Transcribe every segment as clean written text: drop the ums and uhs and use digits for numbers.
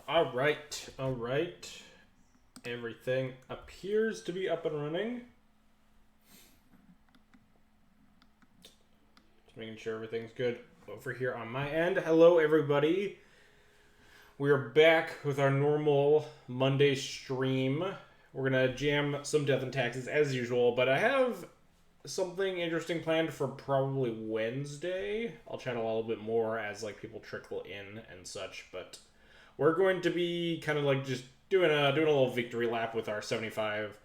All right. Everything appears to be up and running. Just making sure everything's good over here on my end. Hello, everybody. We are back with our normal Monday stream. We're gonna jam some Death and Taxes as usual, but I have something interesting planned for probably Wednesday. I'll chat a little bit more as like people trickle in and such, but we're going to be kind of like just doing a little victory lap with our 75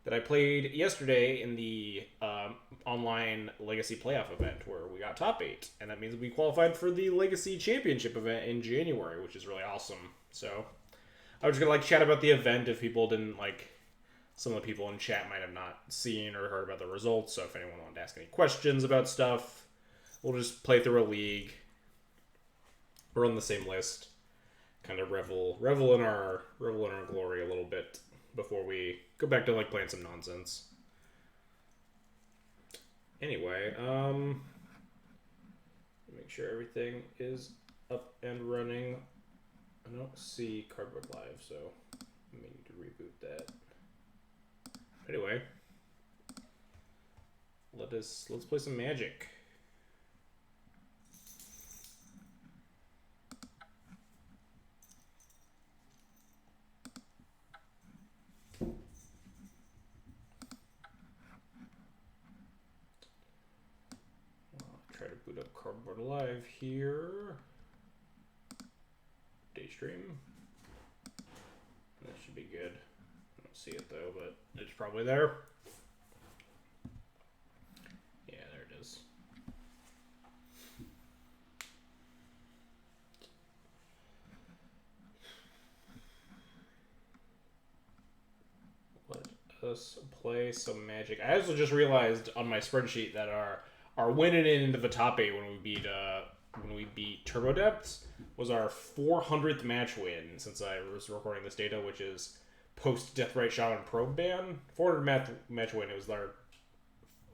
that I played yesterday in the online Legacy Playoff event where we got top 8, and that means we qualified for the Legacy Championship event in January, which is really awesome. So I was just gonna like chat about the event if people didn't like. Some of the people in chat might have not seen or heard about the results, so if anyone wanted to ask any questions about stuff, we'll just play through a league. We're on the same list. Kind of revel in our glory a little bit before we go back to like playing some nonsense. Anyway, make sure everything is up and running. I don't see Cardboard Live, so I may need to reboot that. Anyway, let's play some Magic. Try to boot up Cardboard Live here. Daystream. That should be good. I don't see it though, but it's probably there. Yeah, there it is. Let us play some Magic. I also just realized on my spreadsheet that our winning into the top 8 when we beat Turbo Depths was our 400th match win since I was recording this data, which is post Deathrite Shaman Probe ban. 400 match win. It was our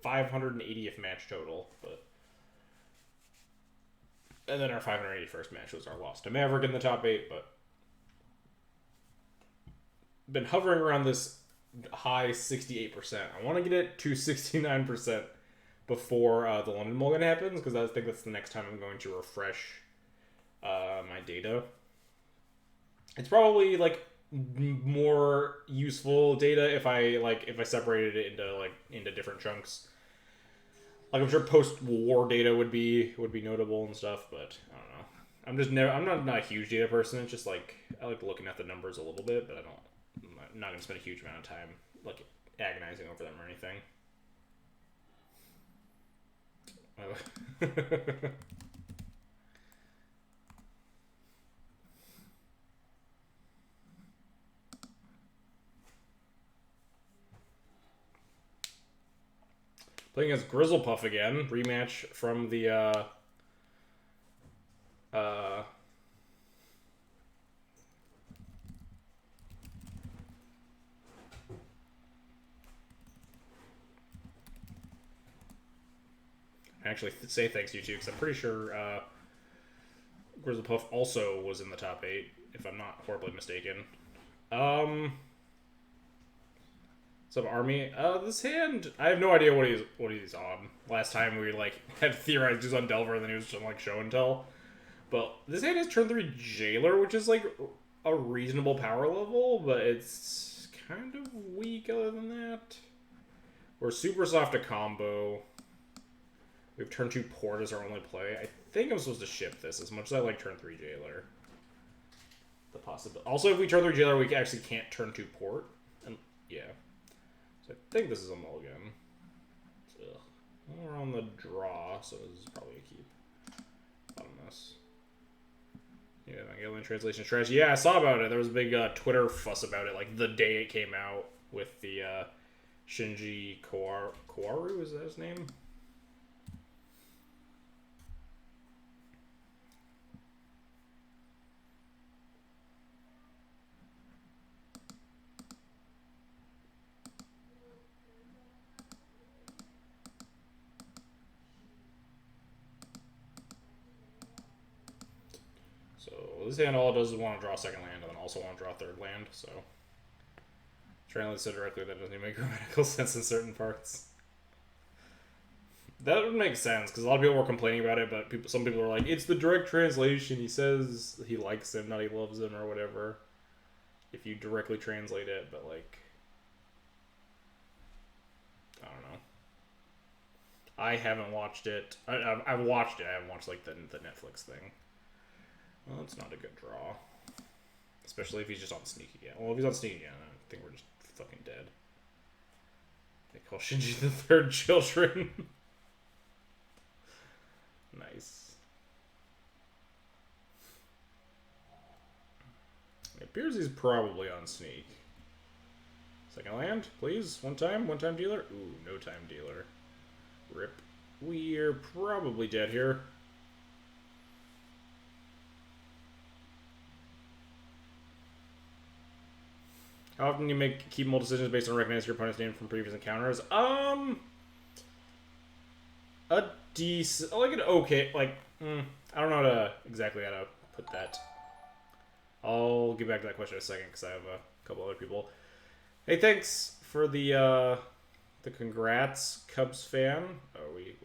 580th match total, and then our 581st match was our loss to Maverick in the top 8. But been hovering around this high 68%. I want to get it to 69% before the London Mulligan happens, because I think that's the next time I'm going to refresh my data. It's probably like more useful data if I separated it into different chunks. Like I'm sure post-war data would be notable and stuff, but I don't know. I'm not a huge data person. It's just like I like looking at the numbers a little bit, but I'm not gonna spend a huge amount of time like agonizing over them or anything. Playing as Grizzlepuff again, rematch from the actually say thanks you too, because I'm pretty sure Grizzlepuff also was in the top 8, if I'm not horribly mistaken. Some army. This hand, I have no idea what he's on. Last time we like had theorized he was on Delver, and then he was just on like show and tell. But this hand has turn 3 Jailer, which is like a reasonable power level, but it's kind of weak other than that. We're super soft to combo. We have turn 2 Port as our only play. I think I'm supposed to ship this as much as I like turn 3 Jailer. The possibility. Also, if we turn 3 Jailer, we actually can't turn 2 Port. And yeah. So I think this is a mulligan. We're on the draw, so this is probably a keep. Bottom this. Yeah, Alien Translation Strategy. Yeah, I saw about it. There was a big Twitter fuss about it, like the day it came out with the Shinji Kawaru, is that his name? this hand all it does is want to draw a second land and then also want to draw a third land, so... Translate so directly that doesn't even make grammatical sense in certain parts. That would make sense, because a lot of people were complaining about it, but some people were like, it's the direct translation, he says he likes him, not he loves him, or whatever. If you directly translate it, but like... I don't know. I haven't watched it. I've watched it, I haven't watched like the Netflix thing. Well, it's not a good draw. Especially if he's just on sneak again. Well, if he's on sneak again, I think we're just fucking dead. They call Shinji the third children. Nice. It appears he's probably on sneak. Second land, please. One time dealer. Ooh, no time dealer. Rip. We're probably dead here. How often do you keep multiple decisions based on recognizing your opponent's name from previous encounters? A decent, like an okay, like, I don't know exactly how to put that. I'll get back to that question in a second because I have a couple other people. Hey, thanks for the congrats, Cubs fan.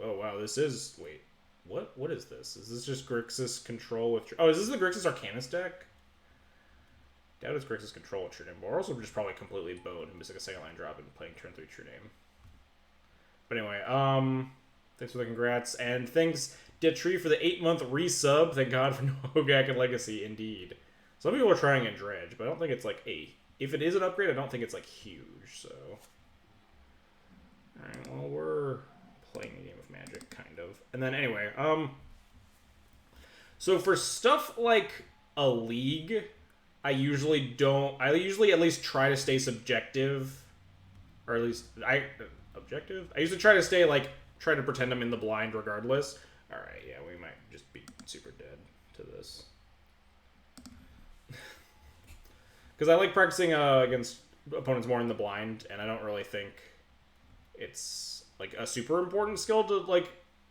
Oh wow, this is, wait, what is this? Is this just Grixis control with, is this the Grixis Arcanist deck? Doubt it's Grixis control with True Name, but we're also just probably completely boned and missing a second line drop and playing turn 3 True Name. But anyway, thanks for the congrats, and thanks Detree for the 8-month resub. Thank God for no Hogak and Legacy, indeed. Some people are trying in Dredge, but I don't think it's like if it is an upgrade, I don't think it's like huge, so. Alright, well, we're playing a game of Magic, kind of. And then anyway, so for stuff like a League, I usually at least try to stay subjective, or at least objective. I usually try to pretend I'm in the blind regardless. All right, yeah, we might just be super dead to this, because I like practicing against opponents more in the blind, and I don't really think it's like a super important skill to like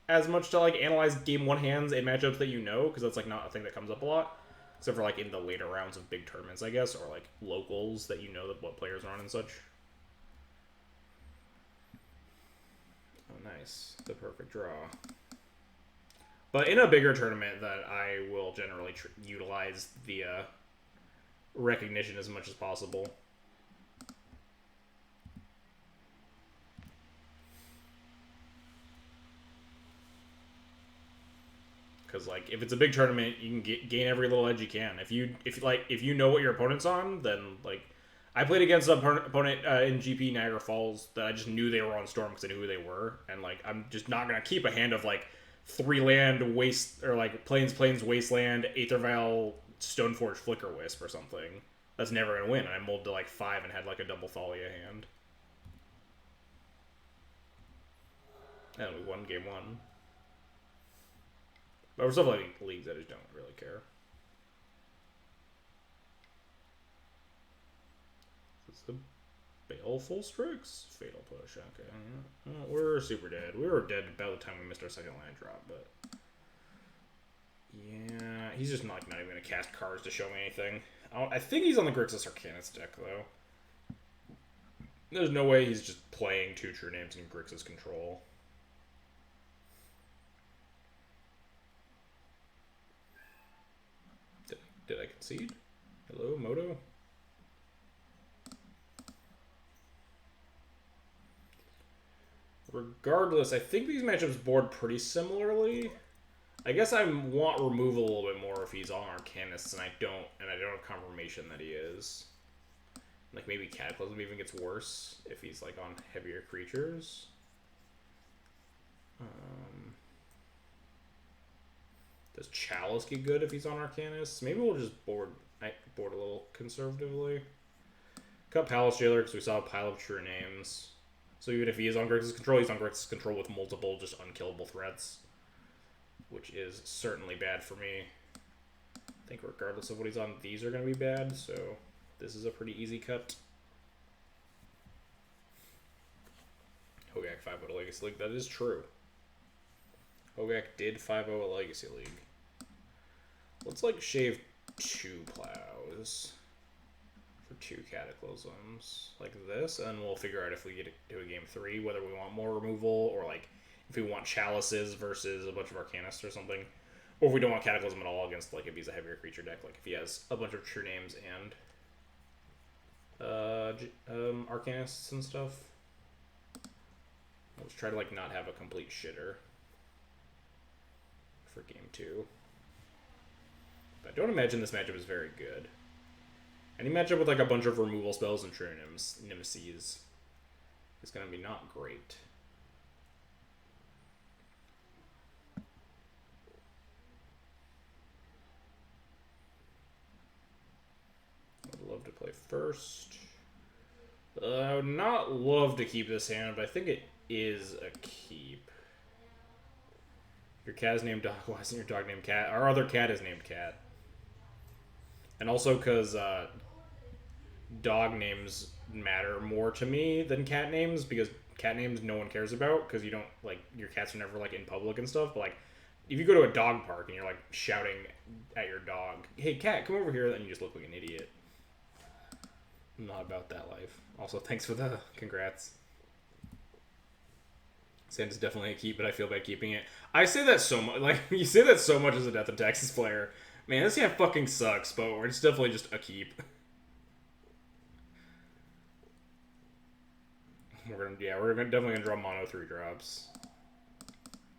as much to like analyze game 1 hands in matchups that you know, because that's like not a thing that comes up a lot. Except for, like, in the later rounds of big tournaments, I guess, or, like, locals that you know that what players are on and such. Oh, nice. The perfect draw. But in a bigger tournament, that I will generally utilize the recognition as much as possible. Because like if it's a big tournament, you can gain every little edge you can. If you know what your opponent's on, then like I played against an opponent in GP Niagara Falls that I just knew they were on Storm because I knew who they were, and like I'm just not gonna keep a hand of like 3 land waste or like plains wasteland Aetherval Stoneforge Flicker Wisp or something. That's never gonna win. And I mulled to like 5 and had like a double Thalia hand, and we won game 1. But for stuff like leagues, I just don't really care. Is this a Baleful Strix? Fatal Push, okay. Well, we're super dead. We were dead by the time we missed our second land drop, but... yeah, he's just not even going to cast cards to show me anything. I think he's on the Grixis Arcanist deck, though. There's no way he's just playing 2 True Names in Grixis control. Did I concede? Hello, Moto? Regardless, I think these matchups board pretty similarly. I guess I want removal a little bit more if he's on Arcanists, and I don't have confirmation that he is. Like maybe Cataclysm even gets worse if he's like on heavier creatures. Does Chalice get good if he's on Arcanist? Maybe we'll just board a little conservatively. Cut Palace Jailer because we saw a pile of True Names. So even if he is on Grixis control, he's on Grixis control with multiple just unkillable threats, which is certainly bad for me. I think regardless of what he's on, these are going to be bad, so this is a pretty easy cut. Hogak 5-0 at Legacy League. That is true. Hogak did 5-0 at Legacy League. Let's like shave 2 plows for 2 cataclysms like this, and we'll figure out if we get to a game 3 whether we want more removal or like if we want chalices versus a bunch of arcanists or something, or if we don't want cataclysm at all against like if he's a heavier creature deck, like if he has a bunch of true names and arcanists and stuff. Let's try to like not have a complete shitter for game 2. But I don't imagine this matchup is very good. Any matchup with like a bunch of removal spells and true nemesis is going to be not great. I'd love to play first. I would not love to keep this hand, but I think it is a keep. Your cat is named Dog. Why isn't your dog named Cat? Our other cat is named Cat. And also because dog names matter more to me than cat names, because cat names no one cares about because you don't, like, your cats are never, like, in public and stuff. But, like, if you go to a dog park and you're, like, shouting at your dog, hey, cat, come over here, then you just look like an idiot. I'm not about that life. Also, thanks for the congrats. Sand's definitely a keep, but I feel bad keeping it. I say that so much. Like, you say that so much as a Death and Taxes player. Man, this hand fucking sucks, but it's definitely just a keep. We're definitely gonna draw mono 3 drops.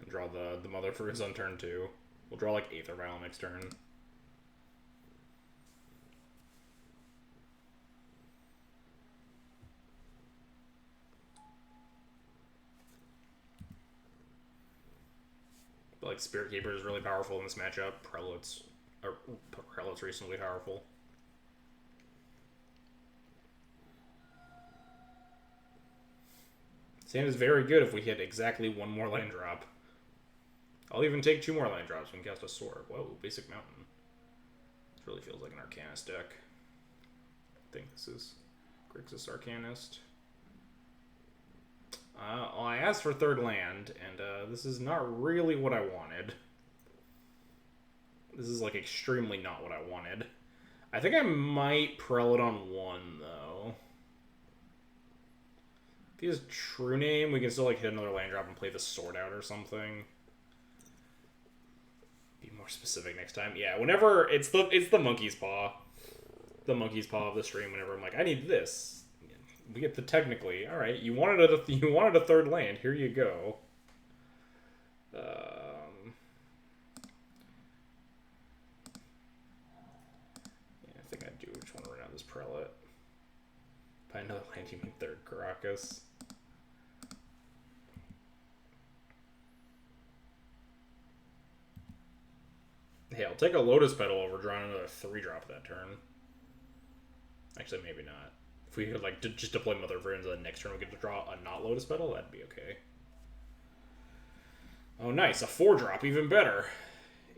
And draw the Mother Fruits on turn 2. We'll draw like Aether Vial next turn. But like Spirit Keeper is really powerful in this matchup. Prelate's reasonably powerful. Sand is very good if we hit exactly 1 more land drop. I'll even take 2 more land drops when we cast a Sword. Whoa, Basic Mountain. This really feels like an Arcanist deck. I think this is Grixis Arcanist. Well, I asked for 3rd land, and this is not really what I wanted. This is, like, extremely not what I wanted. I think I might Prelate on 1, though. If he has True Name, we can still, like, hit another land drop and play the Sword out or something. Be more specific next time. Yeah, whenever... It's the Monkey's Paw. The Monkey's Paw of the stream, whenever I'm like, I need this. We get the technically. Alright, you wanted a 3rd land. Here you go. I think I do just want to run out this Prelate. By another land, you mean 3rd Caracas. Hey, I'll take a Lotus Petal over drawing another 3-drop that turn. Actually, maybe not. If we could, like, just deploy Mother Fruit into the next turn, we get to draw a not Lotus Petal, that'd be okay. Oh, nice. A 4-drop, even better.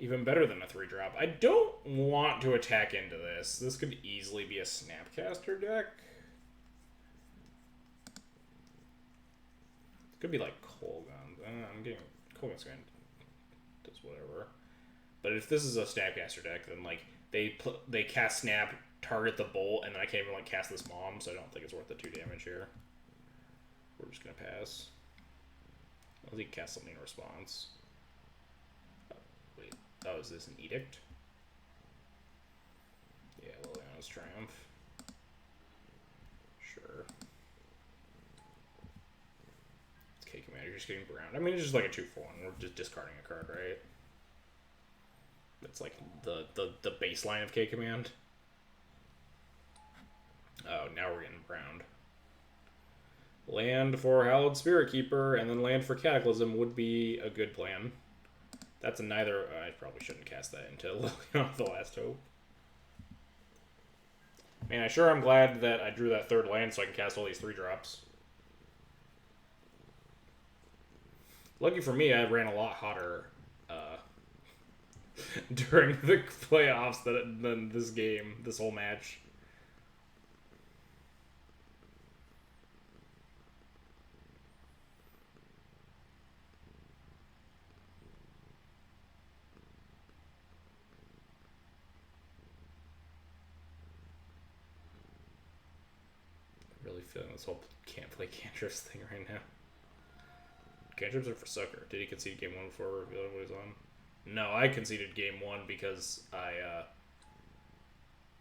Even better than a 3-drop. I don't want to attack into this. This could easily be a Snapcaster deck. It could be like Kolaghan. I'm getting... Kolaghan's going to... does whatever. But if this is a Snapcaster deck, then, like, they cast Snap, target the Bolt, and then I can't even, like, cast this Mom, so I don't think it's worth the 2 damage here. We're just going to pass. I think cast something in response. Wait. Oh, is this an Edict? Yeah, Liliana's Triumph. Sure. It's K-Command, you're just getting browned. I mean, it's just like a 2-for-1. We're just discarding a card, right? That's like the baseline of K-Command. Oh, now we're getting browned. Land for Hallowed Spirit Keeper, and then land for Cataclysm would be a good plan. That's a neither... I probably shouldn't cast that until the Last Hope. Man, I sure am glad that I drew that 3rd land so I can cast all these 3-drops. Lucky for me, I ran a lot hotter during the playoffs than this game, this whole match. feeling this whole can't play cantrips thing right now. Cantrips are for sucker. Did he concede game 1 before revealing what he's on? No, I conceded game 1 because I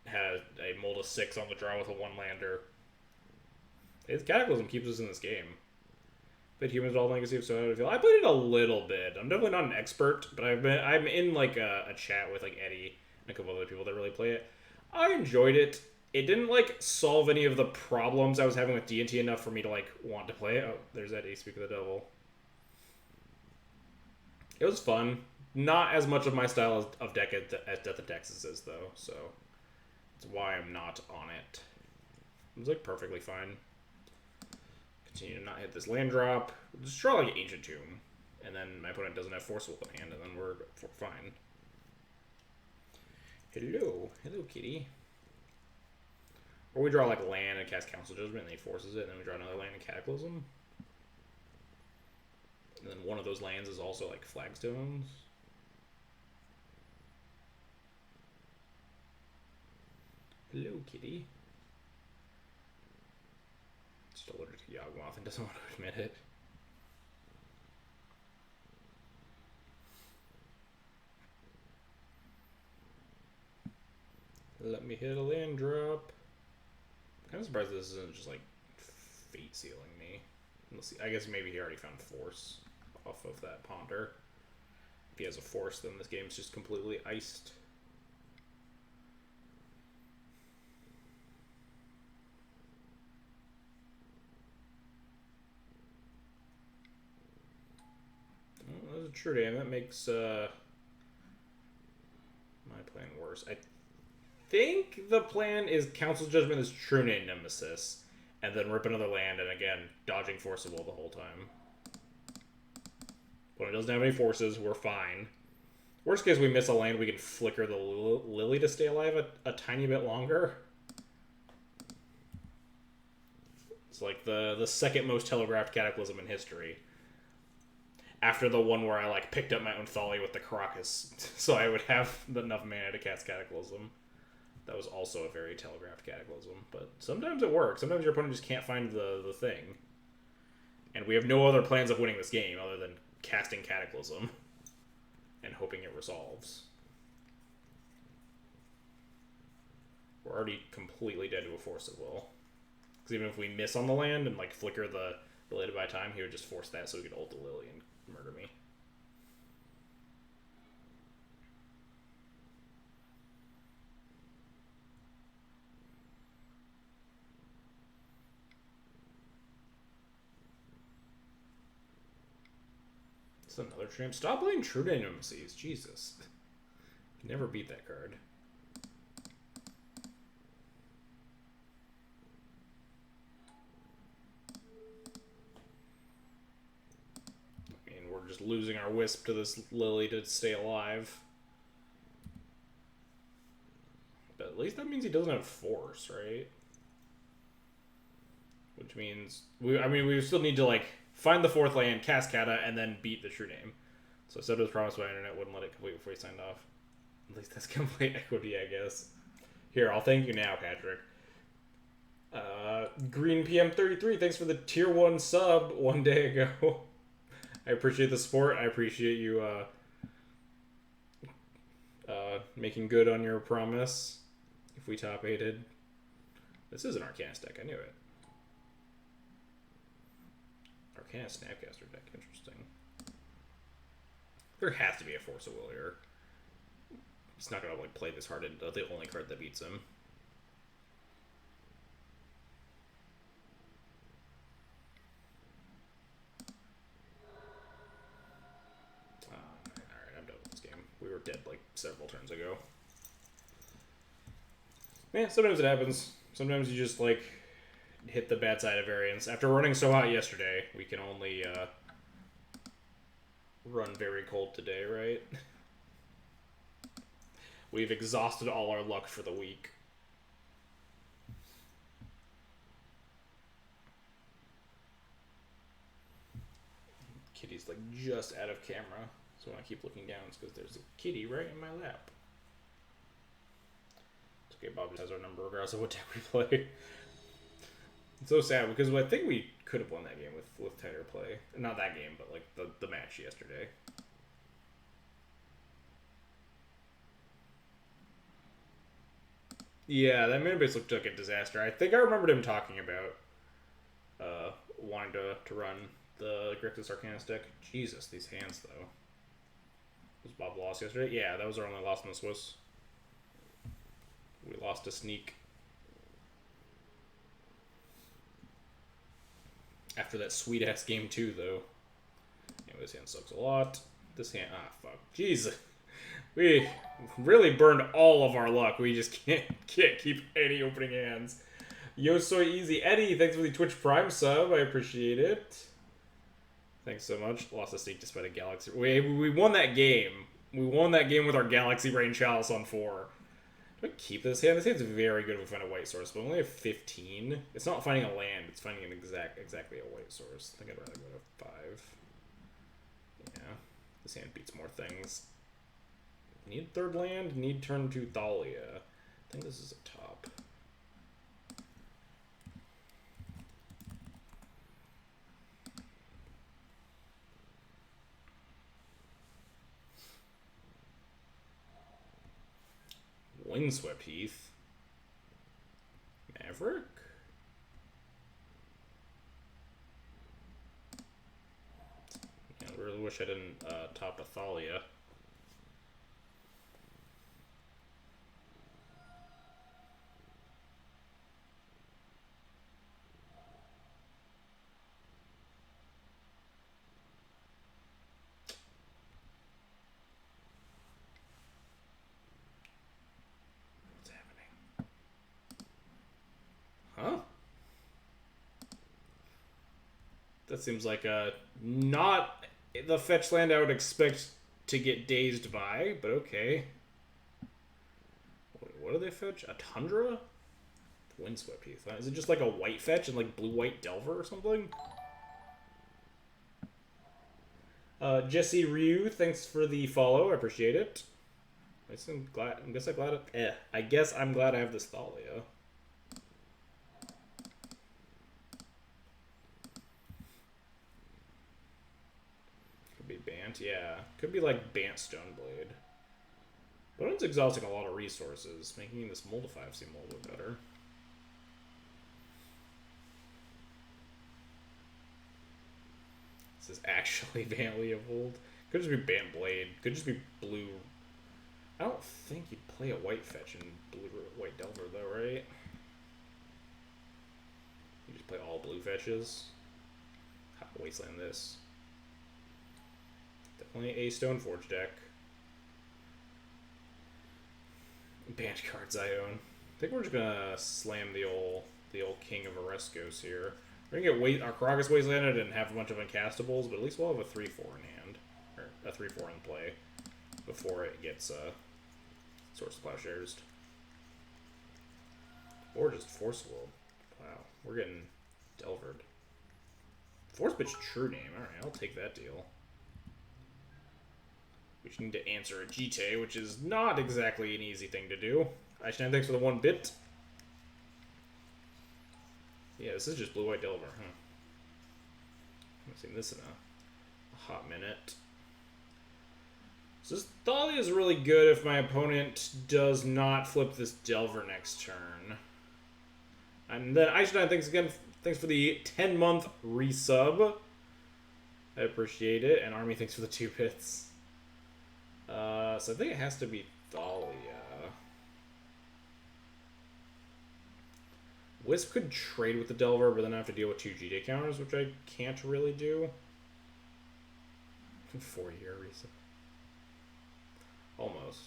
had a mold of 6 on the draw with a 1-lander. His Cataclysm keeps us in this game. But humans all legacy, so how do I feel? I played it a little bit. I'm definitely not an expert, but I'm in like a chat with like Eddie and a couple other people that really play it. I enjoyed it. It didn't like solve any of the problems I was having with D&T enough for me to like want to play it. Oh, there's Eddie, speak of the devil. It was fun. Not as much of my style of deck as Death of Texas is though, so that's why I'm not on it. It was like perfectly fine. Continue to not hit this land drop. Just draw like Ancient Tomb. And then my opponent doesn't have Forcible in hand, and then we're fine. Hello. Hello, kitty. Or we draw like land and cast Council Judgment, and he forces it, and then we draw another land and Cataclysm. And then one of those lands is also like Flagstones. Hello, kitty. Still allergic to Yawgmoth and doesn't want to admit it. Let me hit a land drop. I'm kind of surprised this isn't just like fate sealing me. Let's see. I guess maybe he already found force off of that ponder. If he has a force, then this game's just completely iced. Oh, that's a true name. That makes my plan worse. I think the plan is Council Judgment is True Name Nemesis, and then rip another land, and again, dodging Forcible the whole time. When it doesn't have any forces, we're fine. Worst case, we miss a land, we can flicker the Lily to stay alive a tiny bit longer. It's like the second most telegraphed Cataclysm in history. After the one where I like picked up my own Thali with the Caracas, so I would have enough mana to cast Cataclysm. That was also a very telegraphed Cataclysm, but sometimes it works. Sometimes your opponent just can't find the thing. And we have no other plans of winning this game other than casting Cataclysm and hoping it resolves. We're already completely dead to a Force of Will. Because even if we miss on the land and like flicker the Related by Time, he would just force that so he could ult the Lily and murder me. It's another tramp. Stop playing True Name Nemesis. Jesus. You never beat that card. We're just losing our Wisp to this Lily to stay alive. But at least that means he doesn't have Force, right? Which means we still need to like find the 4th land, cast Kata, and then beat the True Name. So I said it was promised by internet, wouldn't let it complete before he signed off. At least that's complete equity, I guess. Here, I'll thank you now, Patrick. Green PM33, thanks for the tier 1 sub 1 day ago. I appreciate the support. I appreciate you making good on your promise. If we top 8'd. This is an Arcanist deck. I knew it. Arcanist Snapcaster deck. Interesting. There has to be a Force of Will here. He's not going to like play this hard into the only card that beats him. We were dead like several turns ago. Yeah, sometimes it happens. Sometimes you just like hit the bad side of variance. After running so hot yesterday, we can only run very cold today, right? We've exhausted all our luck for the week. Kitty's like just out of camera. So when I keep looking down, it's because there's a kitty right in my lap. It's okay, Bob has our number regardless of what deck we play. It's so sad because I think we could have won that game with tighter play. Not that game, but like the match yesterday. Yeah, that man base looked like a disaster. I think I remembered him talking about wanting to run the Grixis Arcana stick. Jesus, these hands though. Was Bob lost yesterday? Yeah, that was our only loss in the Swiss. We lost a sneak. After that sweet ass game 2 though. Anyway, this hand sucks a lot. This hand, fuck, Jesus. We really burned all of our luck. We just can't keep any opening hands. Yo Soy Easy Eddie, thanks for the Twitch Prime sub. I appreciate it. Thanks so much. Lost a sneak despite a Galaxy. We won that game. We won that game with our Galaxy Brain Chalice on 4. Do I keep this hand? This hand's very good if we find a white source, but we only have 15. It's not finding a land. It's finding an exactly a white source. I think I'd rather go to 5. Yeah. This hand beats more things. Need third land. Need turn to Thalia. I think this is a top. Windswept Heath. Maverick? I really wish I didn't top a Thalia. Huh? That seems like not the fetch land I would expect to get dazed by, but okay. Wait, what do they fetch? A Tundra? Windswept Heath. Is it just like a white fetch and like blue-white Delver or something? Jesse Ryu, thanks for the follow. I appreciate it. I guess I'm glad I have this Thalia. Could be Bant, yeah. Could be like Bant Stoneblade. But it's exhausting a lot of resources, making this Moldify seem a little bit better. This is actually Bant Leovold. Could just be Bant Blade. Could just be blue. I don't think you'd play a white fetch in white Delver though, right? You just play all blue fetches. Wasteland this. Definitely a Stoneforge deck. Banned cards I own. I think we're just gonna slam the old King of Oreskos here. We're gonna get our Karakas Wastelanded and have a bunch of uncastables, but at least we'll have a 3-4 in hand. Or a 3-4 in play before it gets Source of Plowshares. Or just Force World. Wow, we're getting Delvered. Force Bitch True Name. Alright, I'll take that deal. We just need to answer a GT, which is not exactly an easy thing to do. Einstein, thanks for the 1 bit. Yeah, this is just blue-white Delver, huh? I haven't seen this in a hot minute. So this Thalia is really good if my opponent does not flip this Delver next turn. And then Einstein, thanks for the 10-month resub. I appreciate it. And Army, thanks for the 2 bits. So I think it has to be Thalia. Wisp could trade with the Delver, but then I have to deal with 2 GD counters, which I can't really do. 4-year reset. Almost.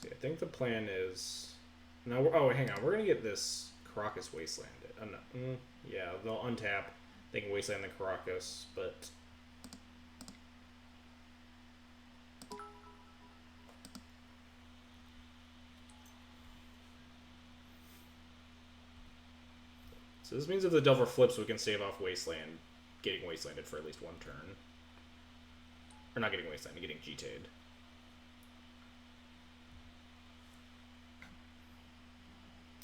See, I think the plan is... No, oh, hang on. We're going to get this Karakas Wastelanded. No, yeah, they'll untap. They can Wasteland the Karakas, but... So this means if the Delver flips, we can save off Wasteland, getting Wastelanded for at least 1 turn. Or not getting Wastelanded, getting GT'd.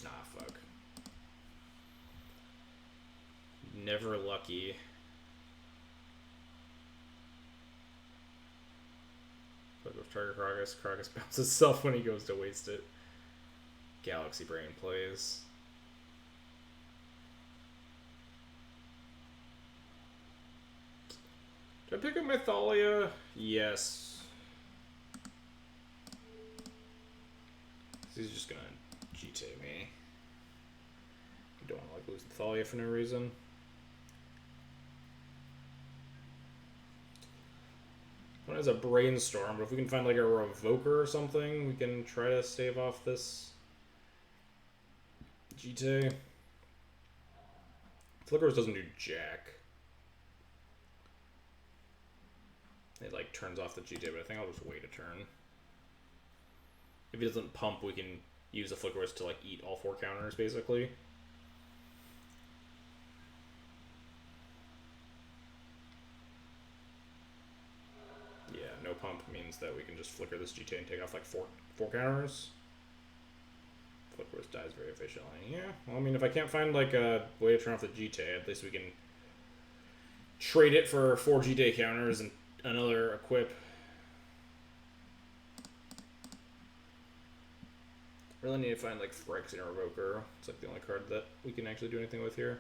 Ah, fuck. Never lucky. But with Target Crocus, Crocus bounces itself when he goes to waste it. Galaxy Brain plays. Do I pick up my Thalia? Yes. He's just gonna GT me. I don't want to like lose the Thalia for no reason. One has a Brainstorm, but if we can find like a Revoker or something, we can try to stave off this GT. Flickers doesn't do jack. It like turns off the GT, but I think I'll just wait a turn. If he doesn't pump, we can use the Flickers to like eat all 4 counters basically. Yeah, no pump means that we can just flicker this GT and take off like four counters. Flickers dies very efficiently. Yeah, well, I mean, if I can't find like a way to turn off the GT, at least we can trade it for 4 GT counters and another equip. Really need to find like Phyrexian or Revoker. It's like the only card that we can actually do anything with here.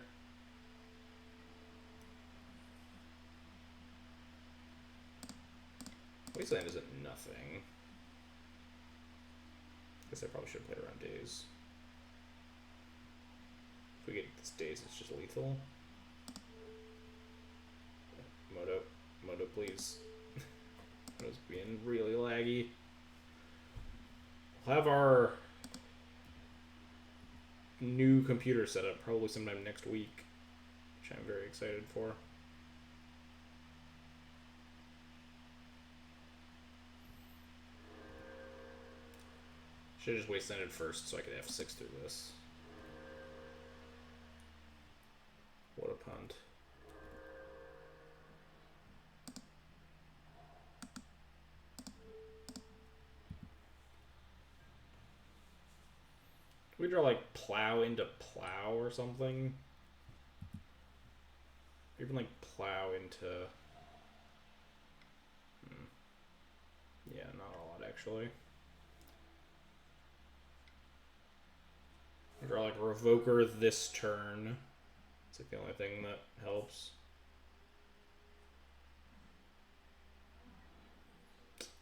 Wasteland isn't nothing. Guess I probably should play around Daze. If we get this Daze, it's just lethal. Moto, please. Moto's being really laggy. We'll have our new computer set up probably sometime next week, which I'm very excited for. Should have just wastelanded first so I could F6 through this. What a punt. We draw like plow into plow or something. Even like plow into. Yeah, not a lot actually. We draw like Revoker this turn. It's like the only thing that helps.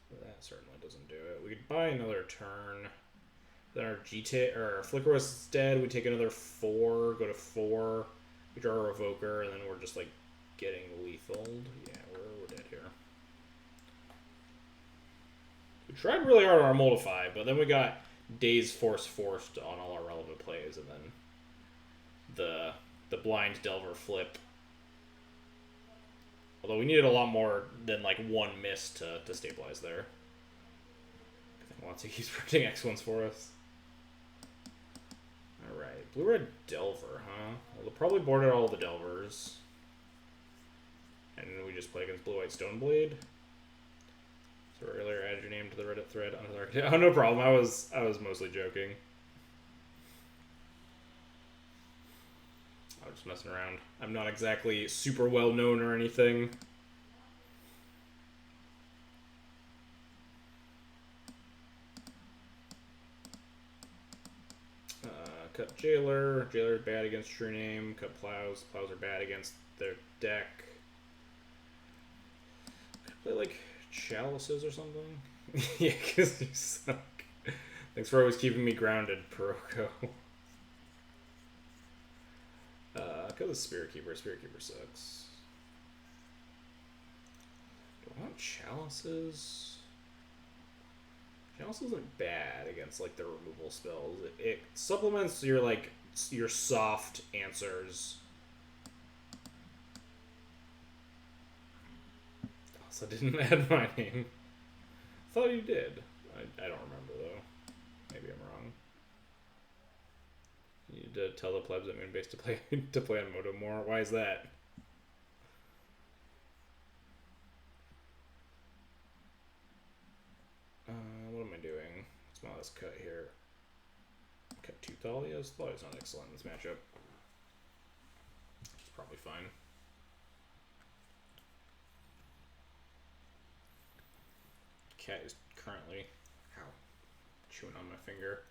But that certainly doesn't do it. We could buy another turn. Then our GT or our Flicker was dead. We take another 4, go to 4. We draw a Revoker, and then we're just like getting lethaled. Yeah, we're dead here. We tried really hard on our Moldify, but then we got Daze forced on all our relevant plays, and then the blind Delver flip. Although we needed a lot more than like 1 miss to stabilize there. I think Watsuki's printing X1s for us. Alright, blue-red Delver, huh? Well, they'll probably board out all the Delvers. And we just play against blue-white Stoneblade. So earlier added your name to the Reddit thread. Oh, no problem. I was mostly joking. I was just messing around. I'm not exactly super well known or anything. Cut Jailer. Jailer's bad against True Name. Cut Plows. Plows are bad against their deck. Play like Chalices or something? Yeah, because you suck. Thanks for always keeping me grounded, Peroko. Cut the Spirit Keeper. Spirit Keeper sucks. Do I want Chalices? Chalice isn't bad against like the removal spells. It supplements your like your soft answers. Also didn't add my name. Thought you did. I don't remember though. Maybe I'm wrong. You need to tell the plebs at Moonbase to play on Moto more. Why is that? What am I doing? Let's cut here. Cut 2 Thalias. Thalia's not excellent in this matchup. probably fine. Cat is currently chewing on my finger.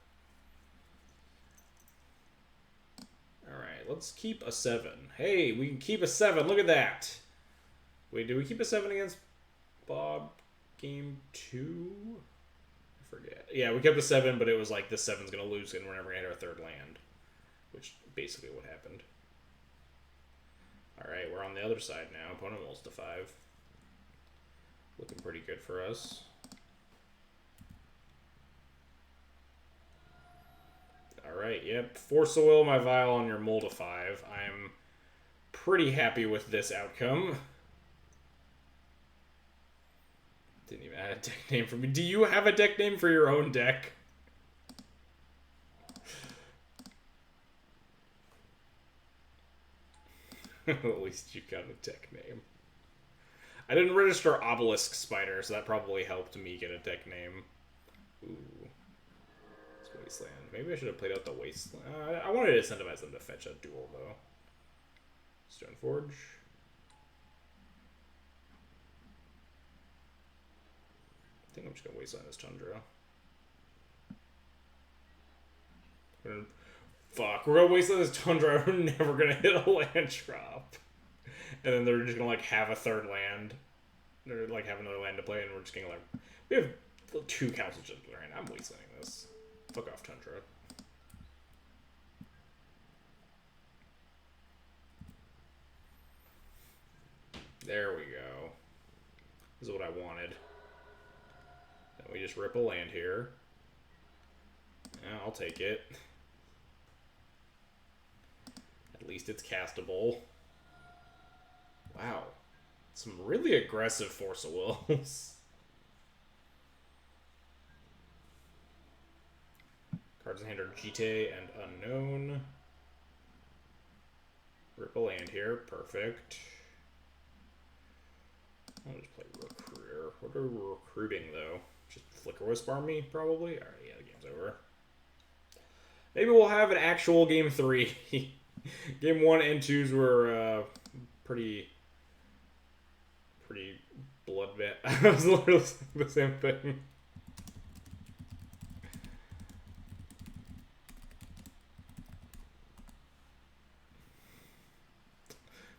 Alright, let's keep a 7. Hey, we can keep a 7. Look at that. Wait, did we keep a 7 against Bob game 2? I forget. Yeah, we kept a 7, but it was like this 7's going to lose and we're never going to hit our third land. Which basically what happened. Alright, we're on the other side now. Opponent rolls to 5. Looking pretty good for us. Alright, yep. Force a will my Vial on your mull to 5. I'm pretty happy with this outcome. Didn't even add a deck name for me. Do you have a deck name for your own deck? At least you got a deck name. I didn't register Obelisk Spider, so that probably helped me get a deck name. Ooh. It's Wasteland. Maybe I should have played out the Wasteland. I wanted to incentivize them to fetch a duel, though. Stoneforge. I think I'm just going to Wasteland this Tundra. Fuck, we're going to Wasteland this Tundra. We're never going to hit a land drop. And then they're just going to, like, have a third land. They're, like, have another land to play, and we're just going to, like... We have 2 Council Chips right now. I'm Wastelanding this. Fuck off, Tundra. There we go. This is what I wanted. Then we just rip a land here. Yeah, I'll take it. At least it's castable. Wow. Some really aggressive Force of Wills. Cards in hand are Jite and Unknown. Rip a land here. Perfect. I'll just play Recruiter. What are we recruiting, though? Just Flicker Wisp Army, probably? Alright, yeah, the game's over. Maybe we'll have an actual Game 3. Game 1 and 2s were pretty bloodbath. I was literally saying the same thing.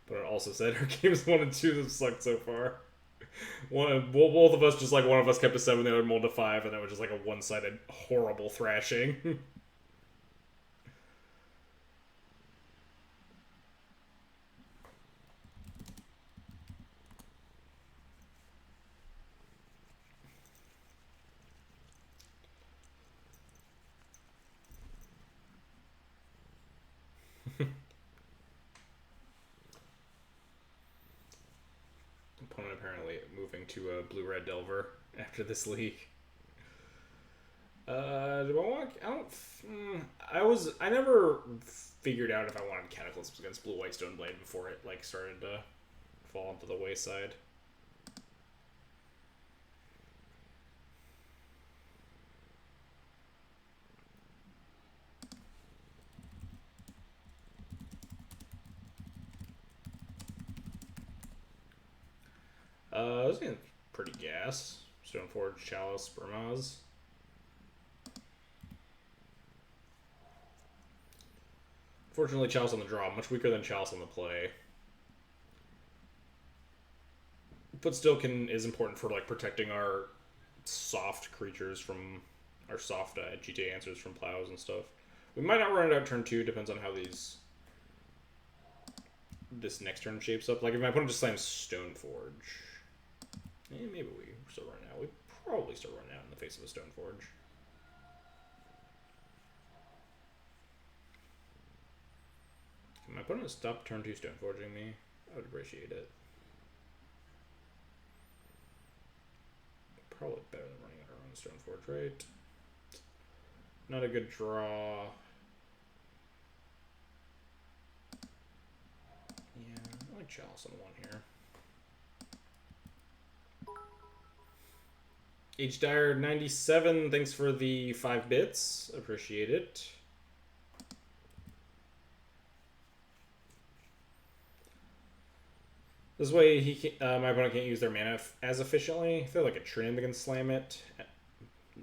But it also said our games 1 and 2 have sucked so far. Both of us, just like one of us kept a 7, the other mulled to 5, and that was just like a one-sided horrible thrashing. Opponent apparently moving to a blue-red Delver after this league. Do I want? I never figured out if I wanted Cataclysms against Blue-White Stoneblade before it like started to fall onto the wayside. This is getting pretty gas. Stoneforge, Chalice, Burmaz. Fortunately, Chalice on the draw, much weaker than Chalice on the play. But still is important for like protecting our soft creatures from our soft GTA answers from plows and stuff. We might not run it out turn 2, depends on how this next turn shapes up. Like if my opponent just slams Stoneforge. Maybe we still run out. We probably still run out in the face of a Stoneforge. Can my opponent stop turn 2 Stoneforging me? I would appreciate it. Probably better than running our own Stoneforge, right? Not a good draw. Yeah, I like Chalice on 1 here. H. Dyer 97, thanks for the 5 bits. Appreciate it. This way, my opponent can't use their mana as efficiently. If they're like a Trin, they can slam it.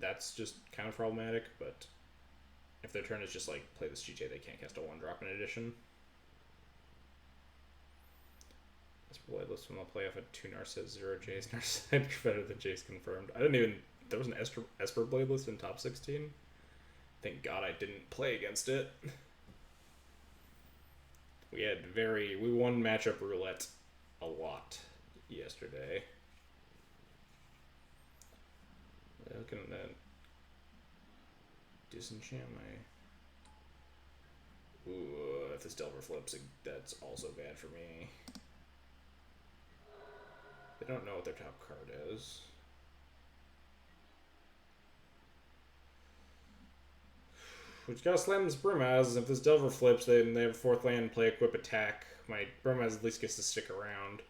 That's just kind of problematic, but if their turn is just like play this GTA, they can't cast a 1-drop in addition. That's probably this one. I'll play off a 2 Narset, 0 Jace. Narset better than Jace confirmed. I didn't even. There was an Esper Blade list in top 16. Thank God I didn't play against it. We won matchup roulette a lot yesterday. Looking at that. Disenchant my. Ooh, if this Delver flips, that's also bad for me. They don't know what their top card is. We just gotta slam this Brimaz. If this Delver flips, then they have a 4th land, play equip attack. My Brimaz at least gets to stick around.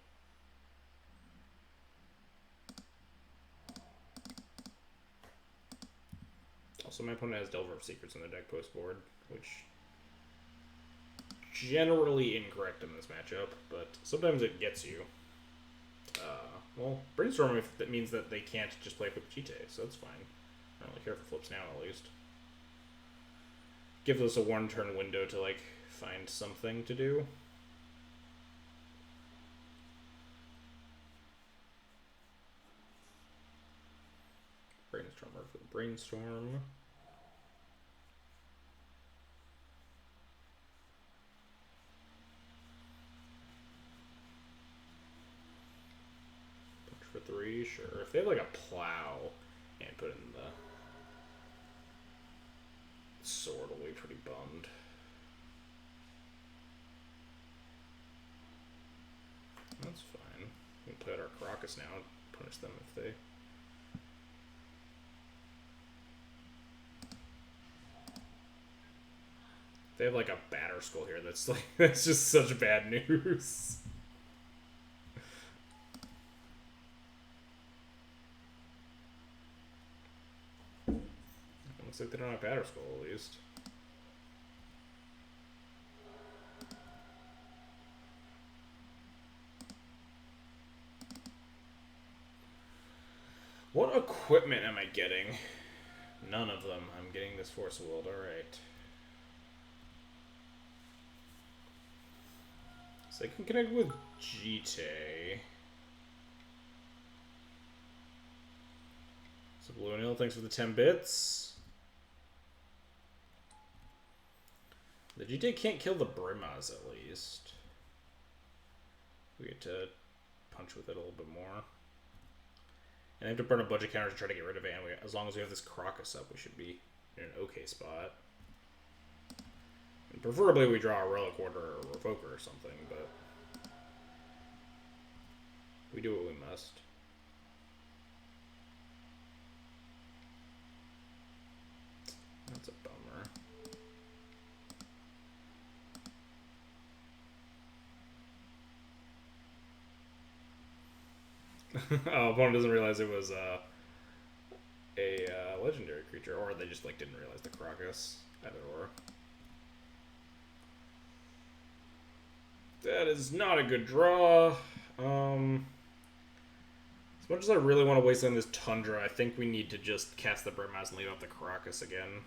Also, my opponent has Delver of Secrets in the deck post board, which generally incorrect in this matchup, but sometimes it gets you. Well, Brainstorm if that means that they can't just play equip Chite, so that's fine. I don't really care if it flips now, at least. Gives us a 1-turn window to, like, find something to do. Brainstormer for the Brainstorm. Punch for 3, sure. If they have, like, a plow and put in the sword, will be pretty bummed. That's fine. We can play out our Crocus now and punish them if they. They have like a Batter Skull here. That's like that's just such bad news. Looks like they don't have Batter Skull at least. What equipment am I getting? None of them. I'm getting this Force of Will. Alright. So I can connect with Jite. So Blue and Ill, thanks for the 10 bits. The Jite can't kill the Brimaz at least. We get to punch with it a little bit more. And I have to burn a bunch of counters to try to get rid of it, and as long as we have this Crocus up, we should be in an okay spot. And preferably we draw a Relic Order or a Revoker or something, but we do what we must. That's a bummer. Oh, opponent doesn't realize it was a legendary creature, or they just like didn't realize the Crocus. Either or. That is not a good draw. As much as I really want to waste on this Tundra, I think we need to just cast the Brimaz and leave out the Crocus again.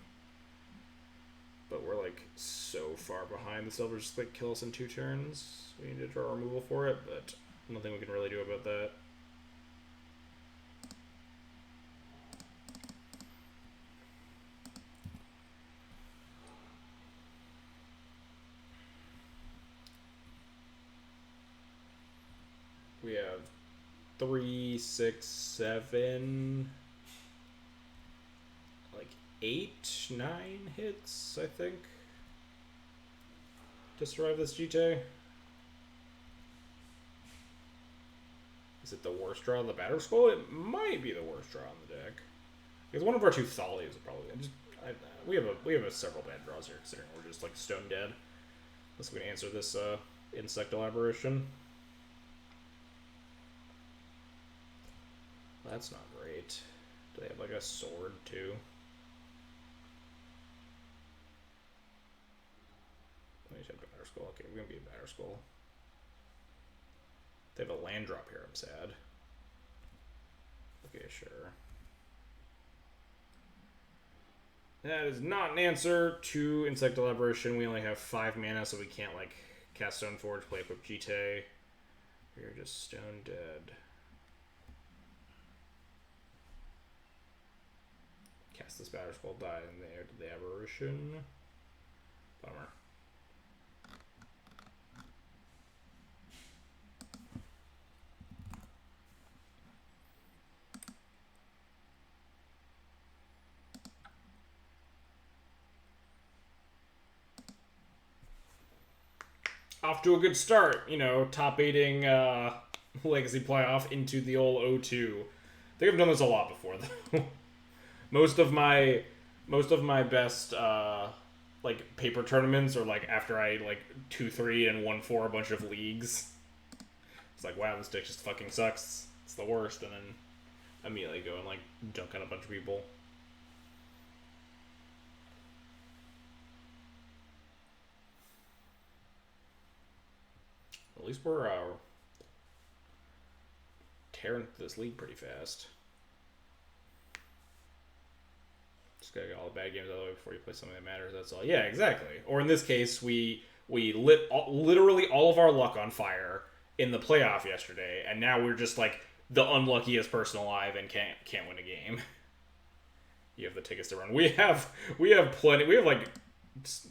But we're like so far behind. The Silvers just like kill us in 2 turns. We need to draw removal for it, but nothing we can really do about that. We have 3, 6, 7, like 8, 9 hits, I think, to survive this Jite. Is it the worst draw on the Batter Skull? It might be the worst draw on the deck. Because one of our 2 Thalias is probably we have a several bad draws here, considering we're just like stone dead. Unless we can answer this Insect Elaboration. That's not great. Do they have like a sword too? I just have Batter Skull. Okay, we're gonna be a Batter Skull. They have a land drop here. I'm sad. Okay, sure. That is not an answer to Insect Elaboration. We only have 5 mana, so we can't, like, cast Stoneforge, play Equip Jite. We're just stone dead. Cast this Batter Skull, die in the air to the Aberration. Bummer. Off to a good start, you know, top 8ing Legacy playoff into the old O2. I think I've done this a lot before, though. most of my best like paper tournaments are like after I like 2-3 and 1-4 a bunch of leagues. It's like, wow, this deck just fucking sucks. It's the worst, and then immediately go and like dunk on a bunch of people. At least we're tearing through this league pretty fast. Just gotta get all the bad games out of the way before you play something that matters, that's all. Yeah, exactly. Or in this case, we lit literally all of our luck on fire in the playoff yesterday, and now we're just like the unluckiest person alive and can't win a game. You have the tickets to run. We have plenty. We have like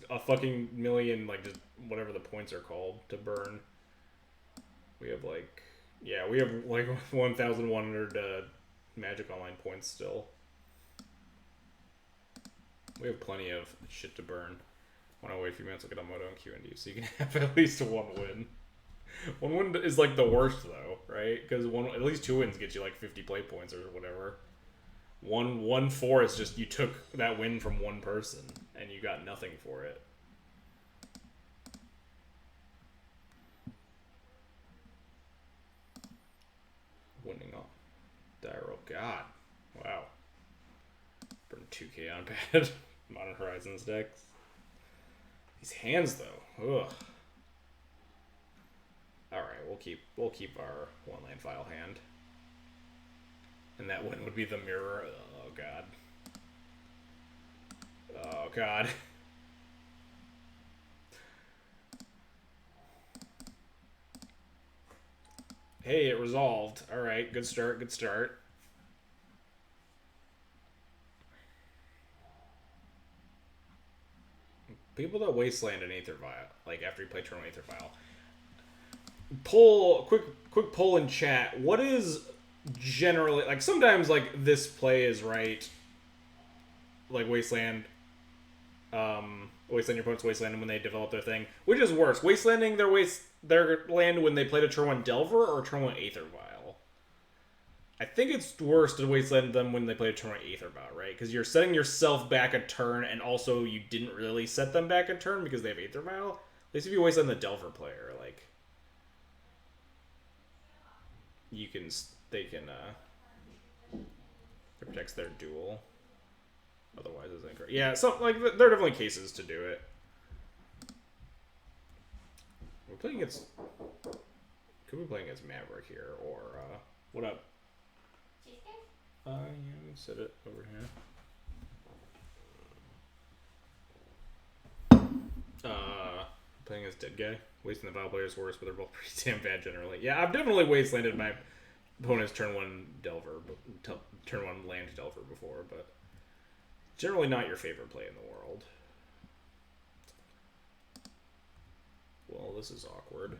a fucking million, like just whatever the points are called to burn. We have like, yeah, we have like 1,100 Magic Online points still. We have plenty of shit to burn. When I wait a few minutes, I'll get on Moto and QND, so you can have at least 1 win. 1 win is like the worst though, right? Because at least 2 wins get you like 50 play points or whatever. 1-4 is just you took that win from one person and you got nothing for it. Winning off. Dire, God. Wow. Burn 2k on bad. Modern Horizons decks. These hands though. Ugh. Alright, we'll keep our 1 land file hand. And that one would be the mirror. Oh god. Oh god. Hey, it resolved. Alright, good start, good start. People that wasteland an Aether Vial, like after you play turn 1 Aether Vial. Quick poll in chat. What is generally, like sometimes like this play is right, like wasteland your opponent's wasteland when they develop their thing. Which is worse, wastelanding their land when they played a turn 1 Delver or turn 1 Aether Vial? I think it's worse to wasteland them when they play a turn 1 Aether Vial, right? Because you're setting yourself back a turn, and also you didn't really set them back a turn because they have Aether Vial. At least if you wasteland the Delver player, like it protects their duel. Otherwise, it's incorrect. Yeah, so like there are definitely cases to do it. We're playing against. Could be playing against Maverick here, or what up? Yeah, set it over here. Playing against Dead Guy. Wasting the Vial player is worse, but they're both pretty damn bad generally. Yeah, I've definitely wastelanded my opponent's turn 1 Delver, turn 1 land Delver before, but generally not your favorite play in the world. Well, this is awkward.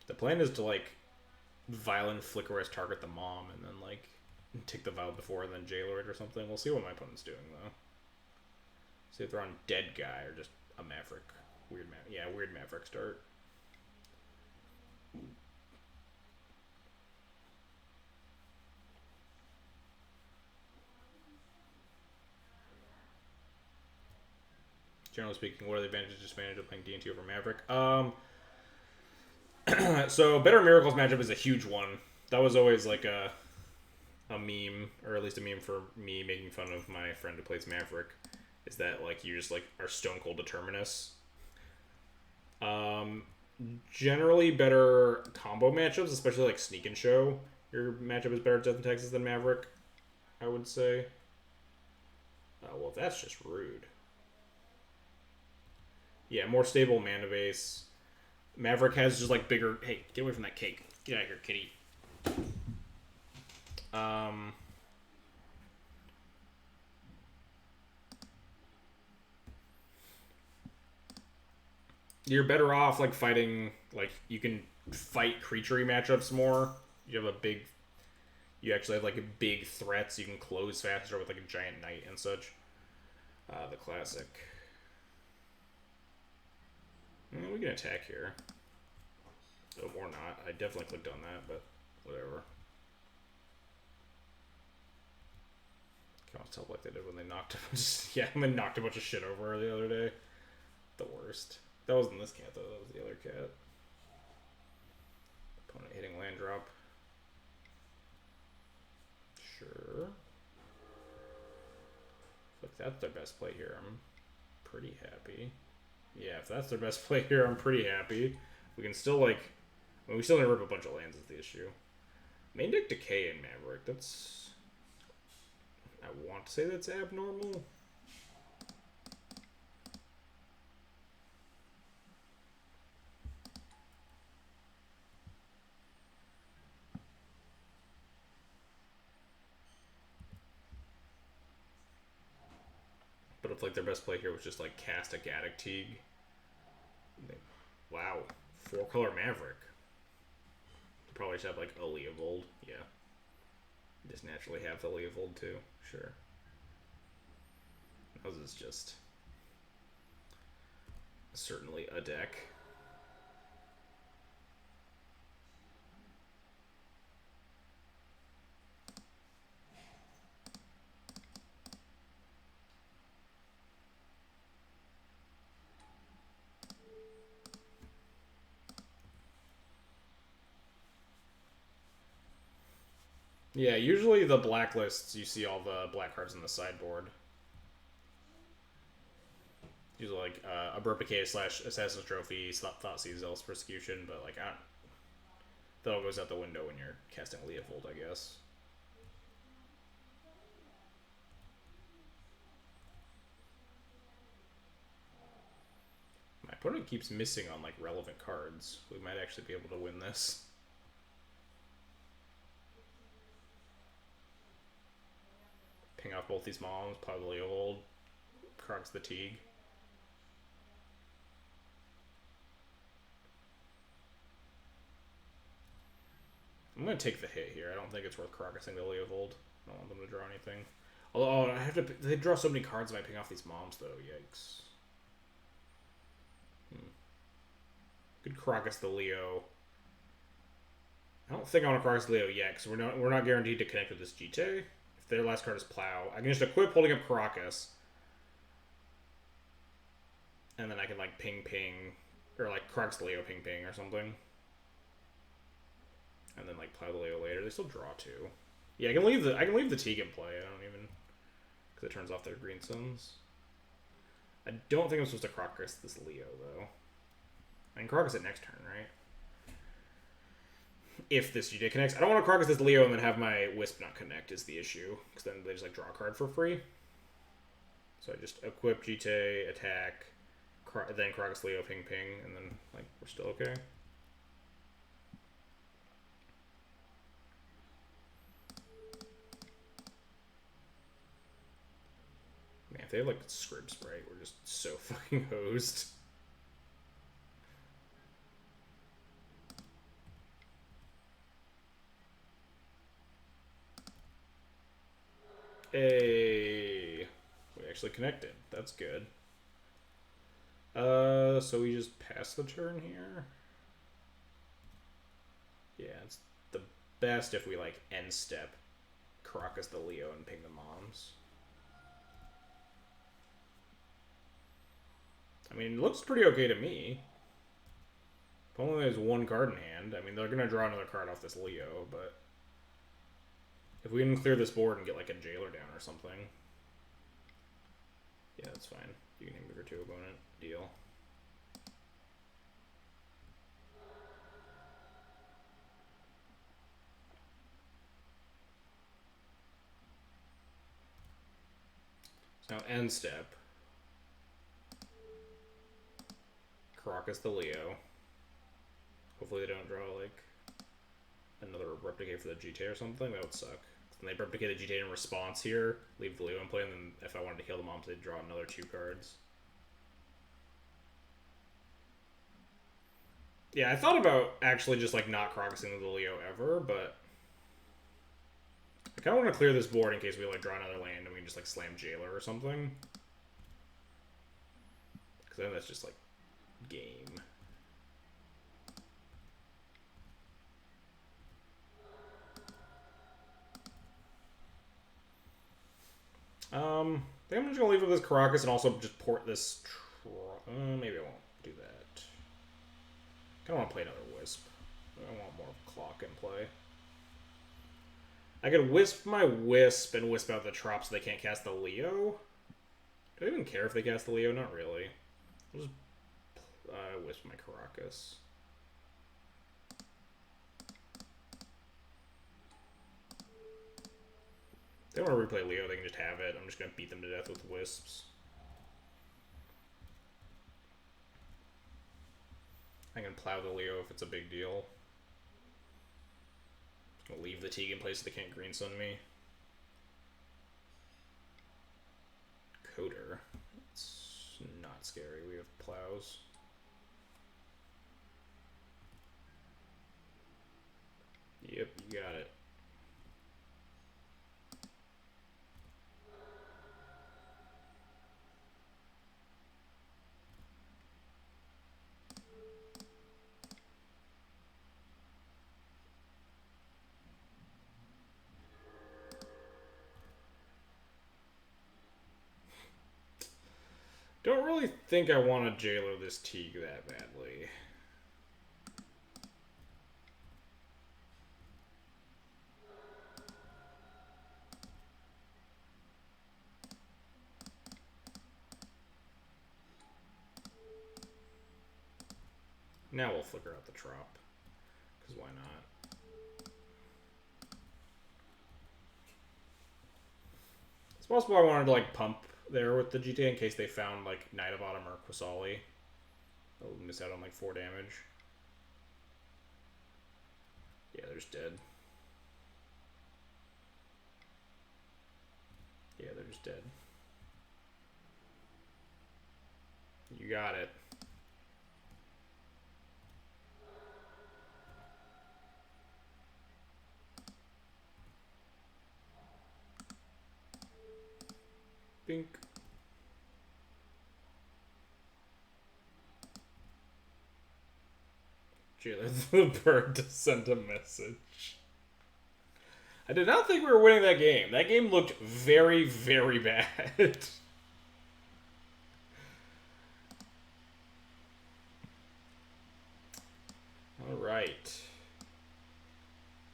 The plan is to, like, violent Flickerish target the mom and then, like, take the Vial before and then Jailord or something. We'll see what my opponent's doing, though. See if they're on Dead Guy or just a Maverick. Weird Maverick start. Generally speaking, what are the advantages and disadvantages of playing D&T over Maverick? So Better Miracles matchup is a huge one. That was always like a meme, or at least a meme for me making fun of my friend who plays Maverick. Is that like you just like are stone cold determinists. Generally better combo matchups, especially like Sneak and Show. Your matchup is better at Death in Texas than Maverick, I would say. Well, that's just rude. Yeah, more stable mana base. Maverick has just like bigger. Hey, get away from that cake. Get out of here, kitty. Um. You're better off like fighting. Like you can fight creaturey matchups more. You have a big. You actually have like a big threats. You can close faster with like a giant knight and such. The classic. We can attack here. Oh, or not. I definitely clicked on that, but whatever. Can't tell like they did when they knocked a bunch. Yeah, when they knocked a bunch of shit over the other day. The worst. That wasn't this cat though. That was the other cat. Opponent hitting land drop. Sure. If that's their best play here, I'm pretty happy. Yeah, if that's their best play here, I'm pretty happy. We can still like, we still need to rip a bunch of lands is the issue. Main deck Decay in Maverick. That's, I want to say that's abnormal. But if like their best play here was just like cast a Gaddock Teague. Wow, 4-color Maverick. Probably should have like a Leovold. Yeah. Just naturally have the Leovold too. Sure. This is just certainly a deck. Yeah, usually the blacklists, you see all the black cards in the sideboard. Usually like a Burpicade / Assassin's Trophy, Thoughtseize, Zealous Persecution, but like that all goes out the window when you're casting Leovold, I guess. My opponent keeps missing on like relevant cards. We might actually be able to win this. Ping off both these moms, pile the Leovold, Crocs the Teague. I'm going to take the hit here. I don't think it's worth Crocusing the Leovold. I don't want them to draw anything. Although, I have to. They draw so many cards if I ping off these moms, though. Yikes. Could Crocus the Leo. I don't think I want to Crocus the Leo yet, because we're not guaranteed to connect with this GT. If their last card is Plow, I can just equip holding up Crocus. And then I can, like, ping, or, like, Crocus the Leo ping or something. And then, like, Plow the Leo later. They still draw two. Yeah, I can leave the Teague in play. I don't even... Because it turns off their green suns. I don't think I'm supposed to Crocus this Leo, though. I can Crocus it next turn, right? If this GJ connects. I don't want to Crocus this Leo and then have my Wisp not connect is the issue. Because then they just like draw a card for free. So I just equip GT, attack, then Crocus Leo ping, and then like we're still okay. Man, if they have like Scrib Sprite, we're just so fucking hosed. Hey, we actually connected. That's good. So we just pass the turn here. Yeah, it's the best if we like end step Crocus the Leo and ping the moms. I mean, it looks pretty okay to me. If only there's one card in hand. I mean, they're gonna draw another card off this Leo, but if we can clear this board and get like a Jailer down or something. Yeah, that's fine. You can hit me for 2 opponent. Deal. Now end step. Caracas the Leo. Hopefully they don't draw like another replicate for the GTA or something. That would suck. Then they replicate the GTA in response here, leave the Leo in play, and then if I wanted to kill the mom, they'd draw another 2 cards. Yeah, I thought about actually just like not Caracasing the Leo ever, but I kind of want to clear this board in case we like draw another land and we can just like slam Jailer or something. Because then that's just like game. I think I'm just gonna leave it with this Caracas and also just port this. Maybe I won't do that. I kind of want to play another Wisp. I want more clock in play. I could Wisp my Wisp and Wisp out the Trop so they can't cast the Leo. Do I even care if they cast the Leo? Not really. I'll just Wisp my Caracas. If they want to replay Leo, they can just have it. I'm just going to beat them to death with Wisps. I can plow the Leo if it's a big deal. I'll leave the Teague in place so they can't green sun me. Coder. It's not scary. We have plows. Yep, you got it. Don't really think I want to Jailer this Teague that badly. Now we'll flicker out the Trop, because why not? It's possible I wanted to like pump there with the GTA in case they found like Knight of Autumn or Quasali. I'll miss out on like 4 damage. Yeah, they're just dead. Yeah, they're just dead. You got it. Bink. Jailer the bird to send a message. I did not think we were winning that game. That game looked very, very bad. Alright.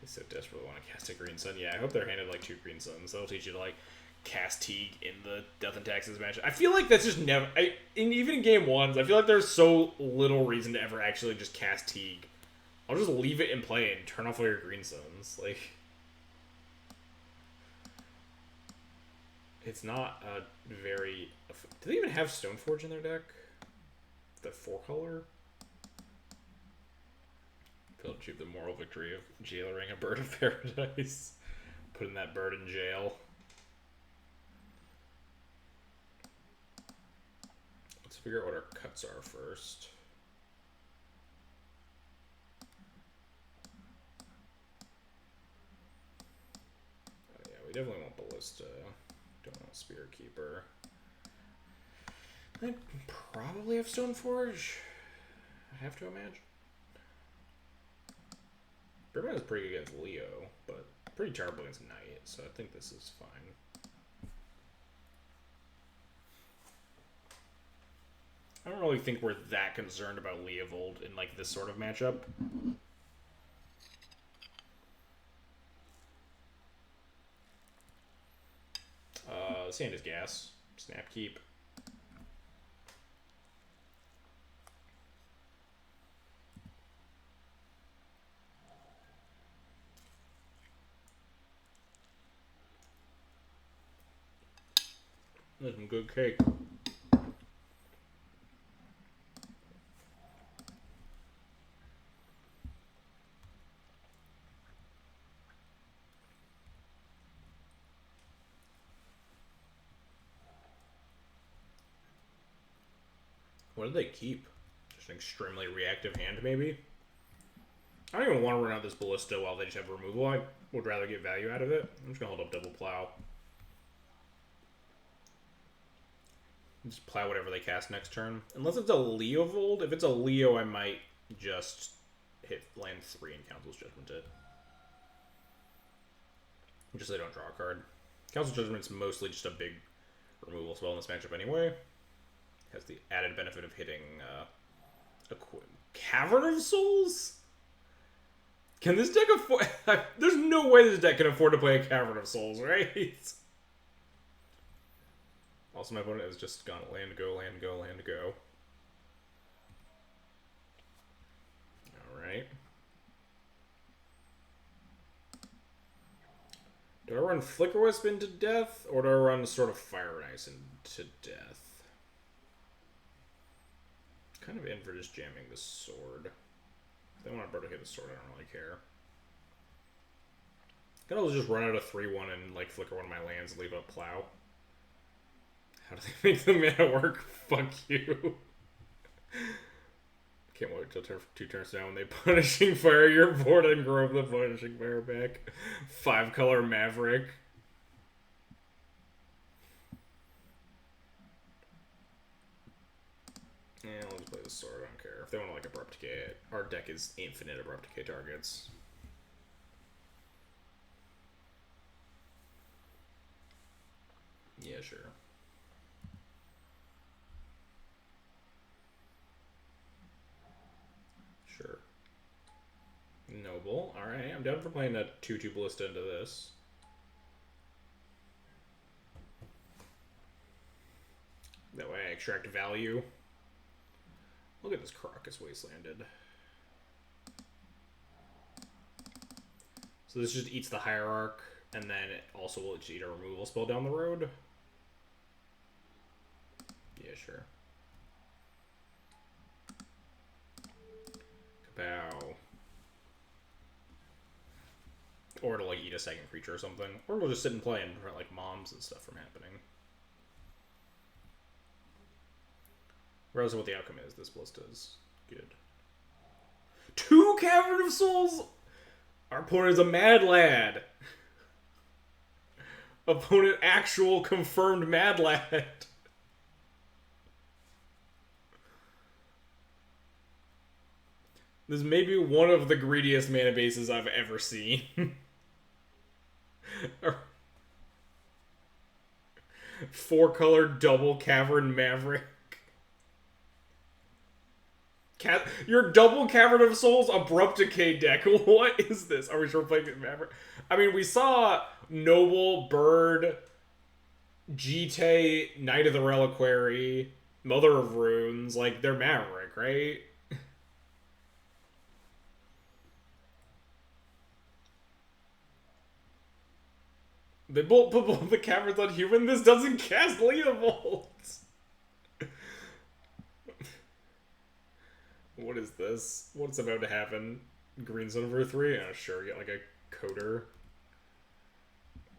They so desperately want to cast a Green Sun. Yeah, I hope they're handed like 2 Green Suns. That'll teach you to like cast Teague in the Death and Taxes match. I feel like that's just never... even in game 1s, I feel like there's so little reason to ever actually just cast Teague. I'll just leave it in play and turn off all your Green Suns. Like... It's not a very... Do they even have Stoneforge in their deck? The 4-color? They'll achieve the moral victory of jailering a bird of paradise. Putting that bird in jail. Let's figure out what our cuts are first. Oh yeah, we definitely want Ballista. Don't want Spear Keeper. I probably have Stoneforge. I have to imagine. Birdman is pretty good against Leo, but pretty terrible against Knight, so I think this is fine. I don't really think we're that concerned about Leovold in like this sort of matchup. Sand is gas. Snap keep. That's some good cake. What did they keep? Just an extremely reactive hand, maybe? I don't even want to run out this Ballista while they just have removal. I would rather get value out of it. I'm just going to hold up double plow. Just plow whatever they cast next turn. Unless it's a Leovold. If it's a Leo, I might just hit land 3 and Council's Judgment it. Just so they don't draw a card. Council's Judgment's mostly just a big removal spell in this matchup anyway. Has the added benefit of hitting a Cavern of Souls? Can this deck afford... There's no way this deck can afford to play a Cavern of Souls, right? Also, my opponent has just gone land, go, land, go, land, go. Alright. Do I run Flicker Wisp into death, or do I run sort of Fire and Ice into death? Kind of in for just jamming the sword. If they want to hit the sword, I don't really care. I can also just run out a 3-1 and like flicker one of my lands and leave a plow. How do they make the mana work? Fuck you. Can't wait till 2 turns down when they Punishing Fire your board and Grove the Punishing Fire back. 5-color Maverick. Yeah, I'll just play the sword, I don't care. If they want to like Abrupt Decay, our deck is infinite Abrupt Decay targets. Yeah, sure. Sure. Noble. Alright, I'm down for playing a 2-2 Ballista into this. That way I extract value. Look at this Caracas Wastelanded. So this just eats the Hierarch, and then it also will just eat a removal spell down the road. Yeah, sure. Kapow. Or to like eat a second creature or something. Or we'll just sit and play and prevent like moms and stuff from happening. Regardless of what the outcome is, this Ballista is good. 2 Cavern of Souls! Our opponent is a mad lad. Opponent actual confirmed mad lad. This may be one of the greediest mana bases I've ever seen. 4-color double Cavern Maverick. Your double Cavern of Souls Abrupt Decay deck. What is this? Are we sure playing Maverick? I mean, we saw Noble, Bird, Jite, Knight of the Reliquary, Mother of Runes. Like, they're Maverick, right? They both put the Caverns on human. This doesn't cast Leovold. What is this? What's about to happen? Green's over 3? Oh, sure, get like a coder.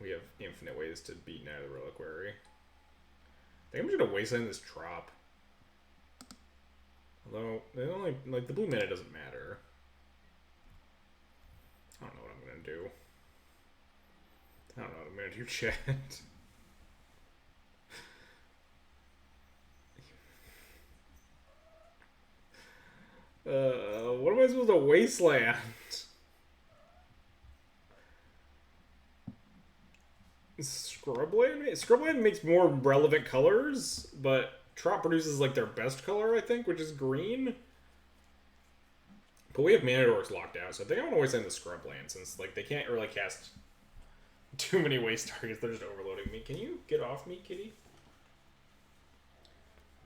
We have infinite ways to beat Knight of the Reliquary. I think I'm just gonna wasteland this Trop. Although, they only, like, the blue mana doesn't matter. I don't know what I'm gonna do. I don't know what I'm gonna do, chat. What am I supposed to wasteland? Scrubland? Scrubland makes more relevant colors, but Trop produces like their best color, I think, which is green. But we have Manadorks locked out, so I think I want to wasteland the Scrubland, since like they can't really cast too many waste targets. They're just overloading me. Can you get off me, kitty?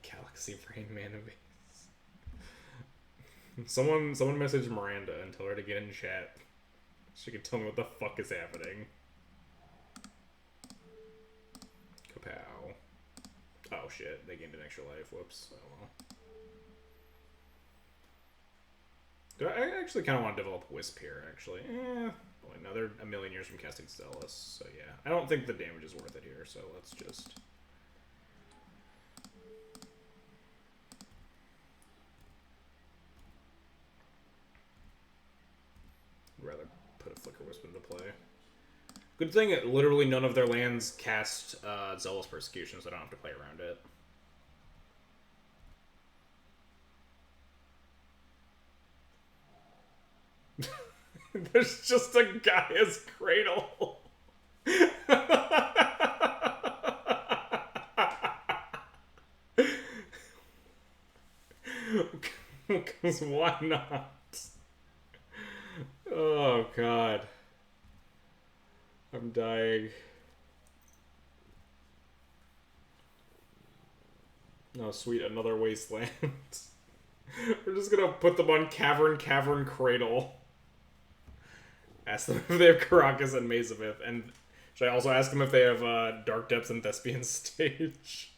Galaxy Brain Mana Base. Someone message Miranda and tell her to get in chat. She can tell me what the fuck is happening. Kapow. Oh shit, they gained an extra life. Whoops. Oh well. I actually kind of want to develop Wisp here, actually. Wait, no, they're a million years from casting Zealous, so yeah. I don't think the damage is worth it here, so let's just... rather put a Flicker Wisp into play. Good thing that literally none of their lands cast Zealous Persecution, so I don't have to play around it. There's just a Gaia's Cradle. Because why not? Oh, God. I'm dying. Oh, sweet, another wasteland. We're just gonna put them on Cavern Cradle. Ask them if they have Karakas and Mazavith, and should I also ask them if they have Dark Depths and Thespian Stage?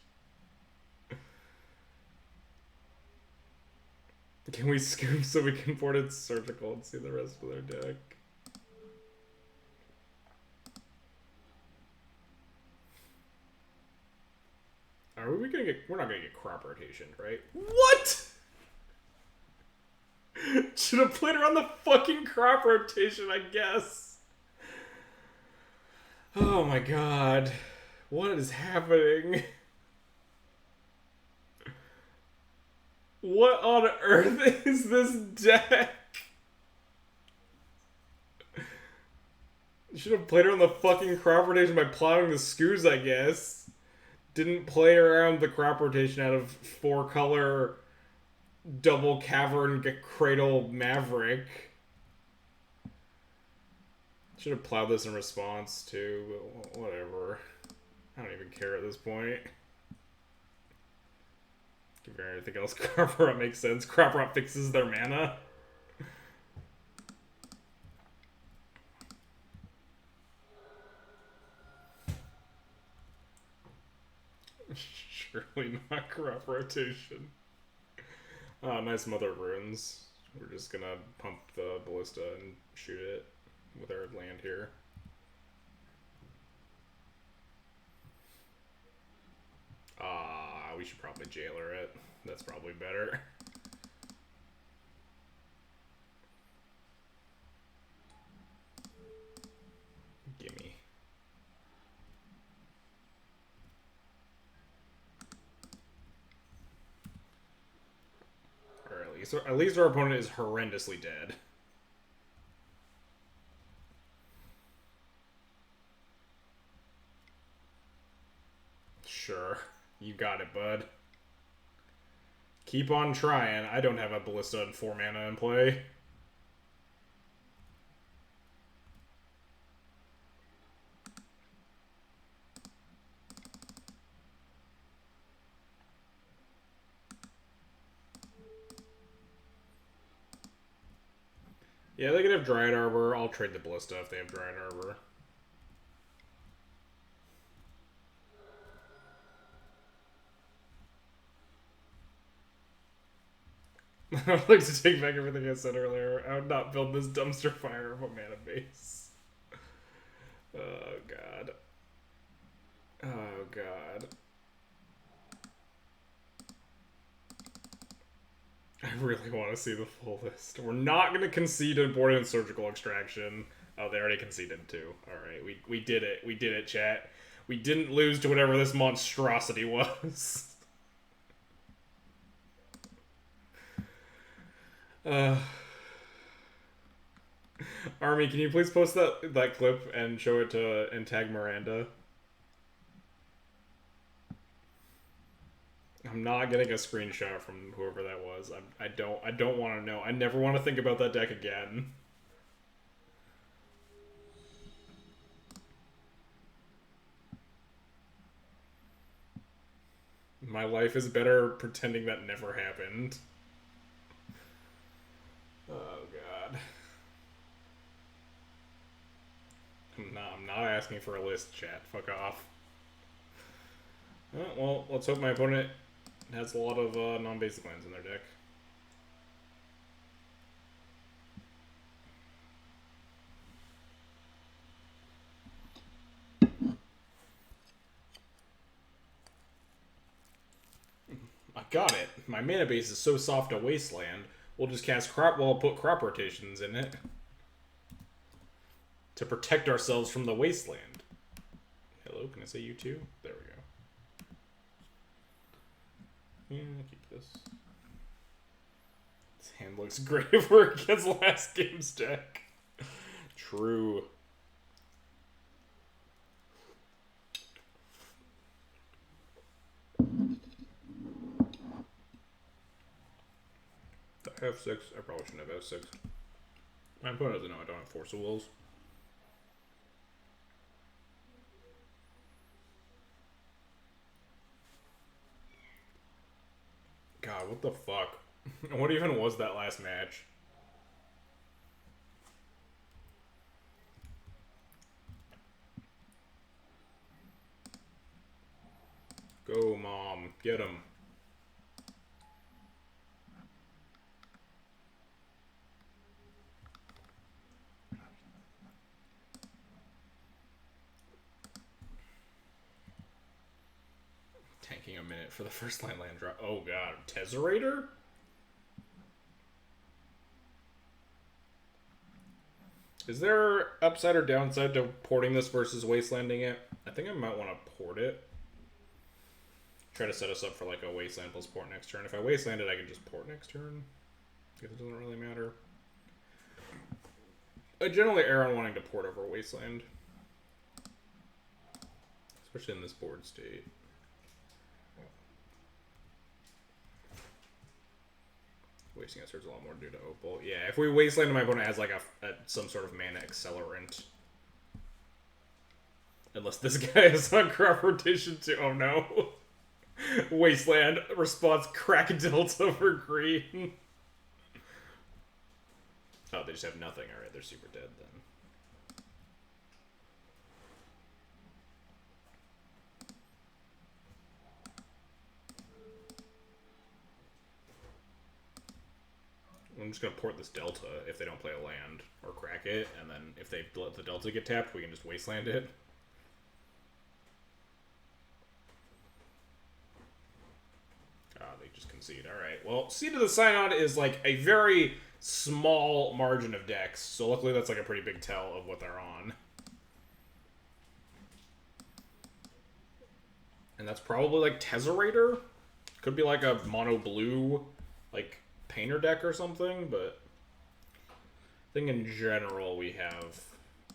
Can we scoop so we can board it Surgical and see the rest of their deck? Are we gonna get... We're not gonna get crop rotation, right? What?! Should have played around the fucking crop rotation, I guess. Oh my god. What is happening? What on earth is this deck? Should have played around the fucking crop rotation by plowing the Skoos, I guess. Didn't play around the crop rotation out of 4-color double Cavern Cradle Maverick. Should have plowed this in response to, but whatever. I don't even care at this point. Give everything else Crop Rot makes sense. Crop Rot fixes their mana. Surely not crop rotation. Nice Mother of Runes. We're just gonna pump the Ballista and shoot it with our land here. We should probably Jailer it. That's probably better. Gimme. Or at least our opponent is horrendously dead. Sure. You got it, bud. Keep on trying. I don't have a Ballista and 4 mana in play. Yeah, they could have Dryad Arbor. I'll trade the Ballista if they have Dryad Arbor. I would like to take back everything I said earlier. I would not build this dumpster fire of a mana base. Oh, God. Oh, God. I really want to see the full list. We're not going to concede a board and surgical extraction. Oh, they already conceded too. Alright, we did it. We did it, chat. We didn't lose to whatever this monstrosity was. Army, can you please post that clip and show it to and tag Miranda? I'm not getting a screenshot from whoever that was. I don't want to know. I never want to think about that deck again. My life is better pretending that never happened. Oh, God. I'm not asking for a list, chat. Fuck off. Well, let's hope my opponent has a lot of non-basic lands in their deck. I got it. My mana base is so soft a wasteland. We'll just cast crop. We'll put crop rotations in it to protect ourselves from the wasteland. Hello, can I say you too? There we go. Yeah, keep this. This hand looks great if we're against last game's deck. True. F6. I probably shouldn't have F6. My opponent doesn't know I don't have Force of Wills. God, what the fuck? What even was that last match? Go, Mom. Get him. Tanking a minute for the first land drop. Oh god, Tesserator? Is there upside or downside to porting this versus wastelanding it? I think I might want to port it. Try to set us up for like a wasteland plus port next turn. If I wasteland it, I can just port next turn. I guess it doesn't really matter. I generally err on wanting to port over wasteland. Especially in this board state. Wasting us, there's a lot more to do to Opal. Yeah, if we wasteland, my opponent has like some sort of mana accelerant. Unless this guy is on crop rotation too. Oh no. Wasteland response crack delta for green. Oh, they just have nothing. Alright, they're super dead then. I'm just going to port this Delta if they don't play a land or crack it, and then if they let the Delta get tapped, we can just wasteland it. Ah, they just concede. Alright, well, Seed of the Synod is like a very small margin of decks, so luckily that's like a pretty big tell of what they're on. And that's probably like Tesserator? Could be like a mono blue, like painter deck or something, but I think in general we have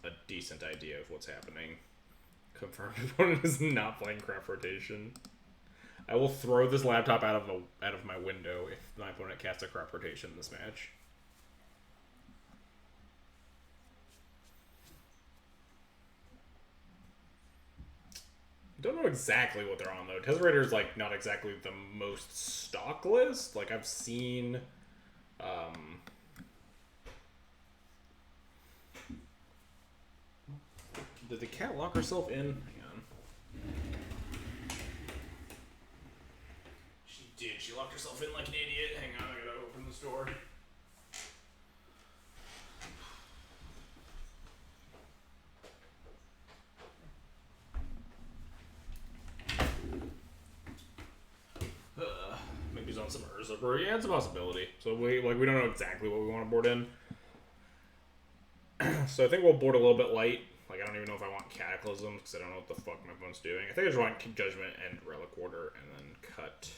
a decent idea of what's happening. Confirmed opponent is not playing crop rotation. I will throw this laptop out of my window if my opponent casts a crop rotation in this match. I don't know exactly what they're on though. Tesserator is like not exactly the most stock list. Like I've seen did the cat lock herself in? Hang on. She did. She locked herself in like an idiot. Hang on, I gotta open this door. Maybe he's on some Urza Brew. Yeah, it's a possibility. So we don't know exactly what we want to board in. So I think we'll board a little bit light. Like, I don't even know if I want Cataclysm, because I don't know what the fuck my opponent's doing. I think I just want Judgment and Relic Order, and then cut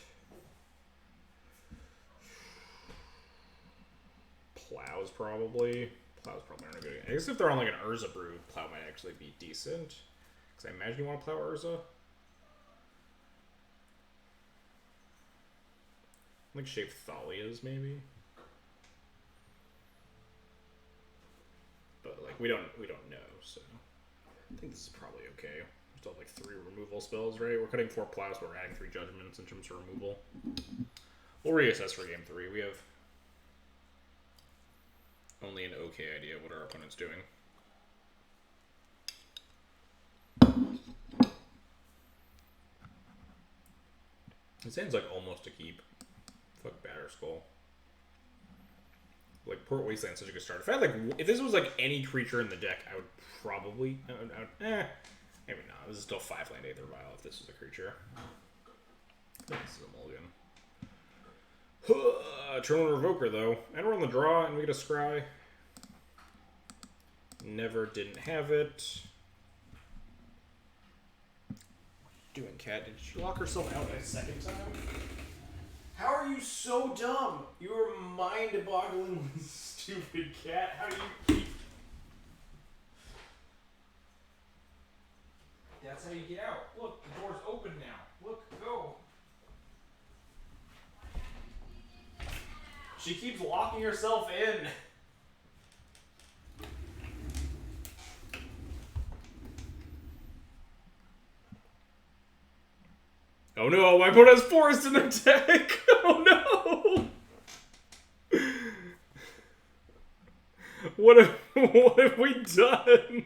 Plows, probably. Plows probably aren't a good. I guess if they're on, like, an Urza Brew, Plow might actually be decent. Because I imagine you want to Plow Urza. Like, Shape Thalias, maybe? But, like, we don't know, so... I think this is probably okay. We still have like 3 removal spells, right? We're cutting 4 plows, but we're adding 3 judgments in terms of removal. We'll reassess for game 3. We have only an okay idea what our opponent's doing. It seems like almost a keep. Fuck Batterskull. Like, Port Wasteland's such a good start. If this was like any creature in the deck, I would probably... maybe not. This is still 5-land Aether Vial if this was a creature. This is a mulligan. Turn on Revoker, though. And we're on the draw, and we get a Scry. Never didn't have it. Doing cat. Did she lock herself out a second time? How are you so dumb? You are mind-bogglingly stupid, cat. How do you keep... That's how you get out. Look, the door's open now. Look, go. She keeps locking herself in. Oh no, my opponent has Forest in their deck! Oh no! What have we done?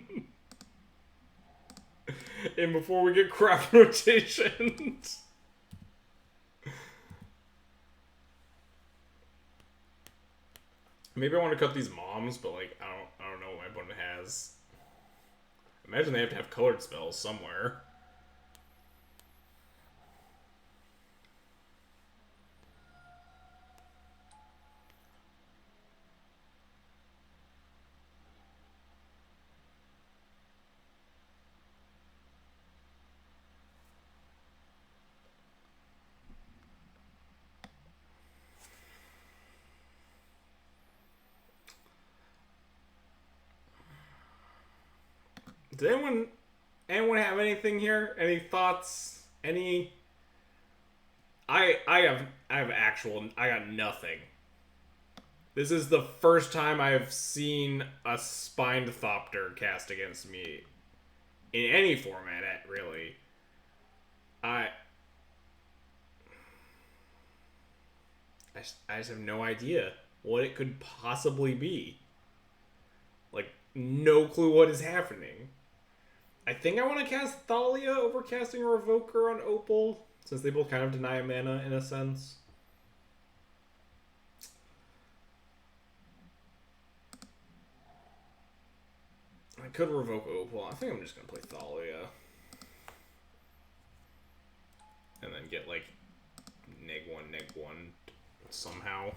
And before we get crop rotations. Maybe I want to cut these moms, but like I don't know what my opponent has. Imagine they have to have colored spells somewhere. Does anyone have anything here? Any thoughts? Any? I got nothing. This is the first time I have seen a Spined Thopter cast against me in any format, really. I just have no idea what it could possibly be. Like, no clue what is happening. I think I want to cast Thalia over casting a Revoker on Opal, since they both kind of deny a mana in a sense. I could revoke Opal. I think I'm just going to play Thalia. And then get, like, -1 somehow.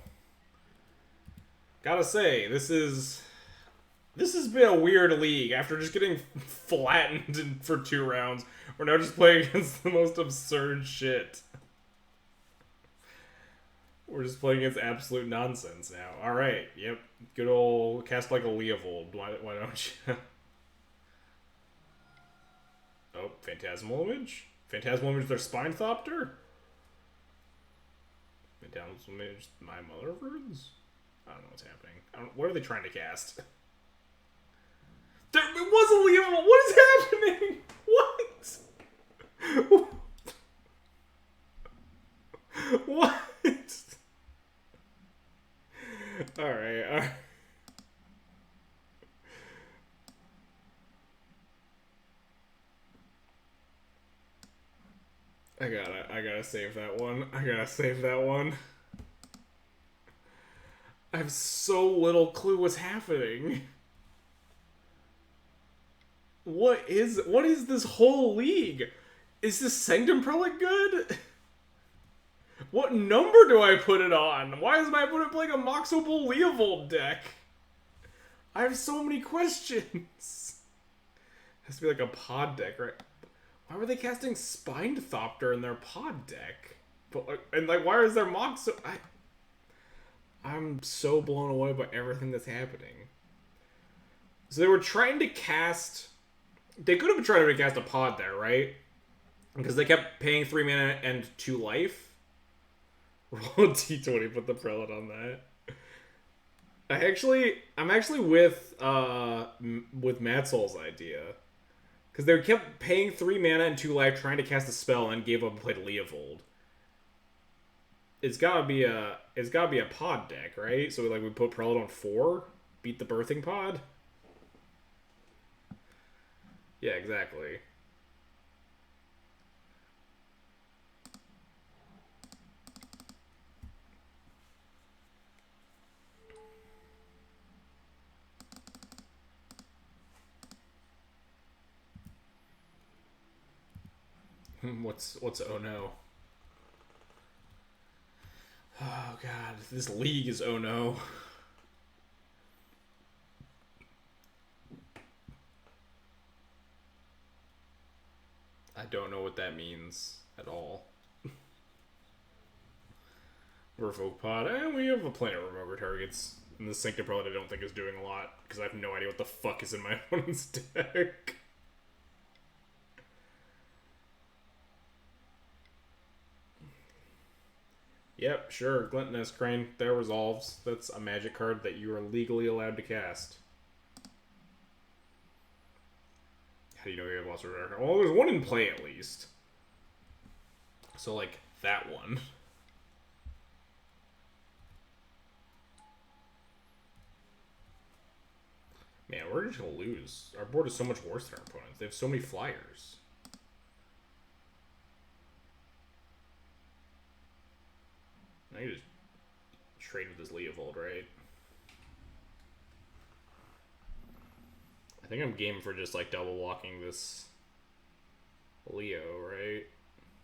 Gotta say, this has been a weird league. After just getting flattened for 2 rounds, we're now just playing against the most absurd shit. We're just playing against absolute nonsense now. Alright, yep. Good old cast like a Leovold. Why don't you? Oh, Phantasmal Image? Phantasmal Image, their Spine Thopter? Phantasmal Image, my Mother of Runes? I don't know what's happening. What are they trying to cast? It was a Leovold! What is happening? What? What? Alright. I gotta save that one. I have so little clue what's happening. What is this whole league? Is this Sanctum Prelate good? What number do I put it on? Why is my opponent playing a Mox Opal Leovold deck? I have so many questions. It has to be like a pod deck, right? Why were they casting Spined Thopter in their pod deck? And like, why is their Mox so... I'm so blown away by everything that's happening. So they were trying to cast... They could have been trying to cast a pod there, right? Because they kept paying 3 mana and 2 life. Roll a d20, put the prelate on that. I'm actually with Matt Soul's idea. Because they kept paying 3 mana and 2 life trying to cast a spell and gave up and played Leovold. It's gotta be a pod deck, right? So like we put prelate on 4, beat the birthing pod. Yeah, exactly. What's oh no? Oh god, this league is oh no. I don't know what that means at all. Revoke pod. We have a planet remover targets. And the Synced Prelate I don't think is doing a lot, because I have no idea what the fuck is in my opponent's deck. Yep, sure. Glintonous Crane. That resolves. That's a magic card that you are legally allowed to cast. How do you know you have lost a rare card? Well, there's one in play at least. So, like, that one. Man, we're just gonna lose. Our board is so much worse than our opponents. They have so many flyers. I can just trade with this Leovold, right? I think I'm game for just like double walking this Leo, right?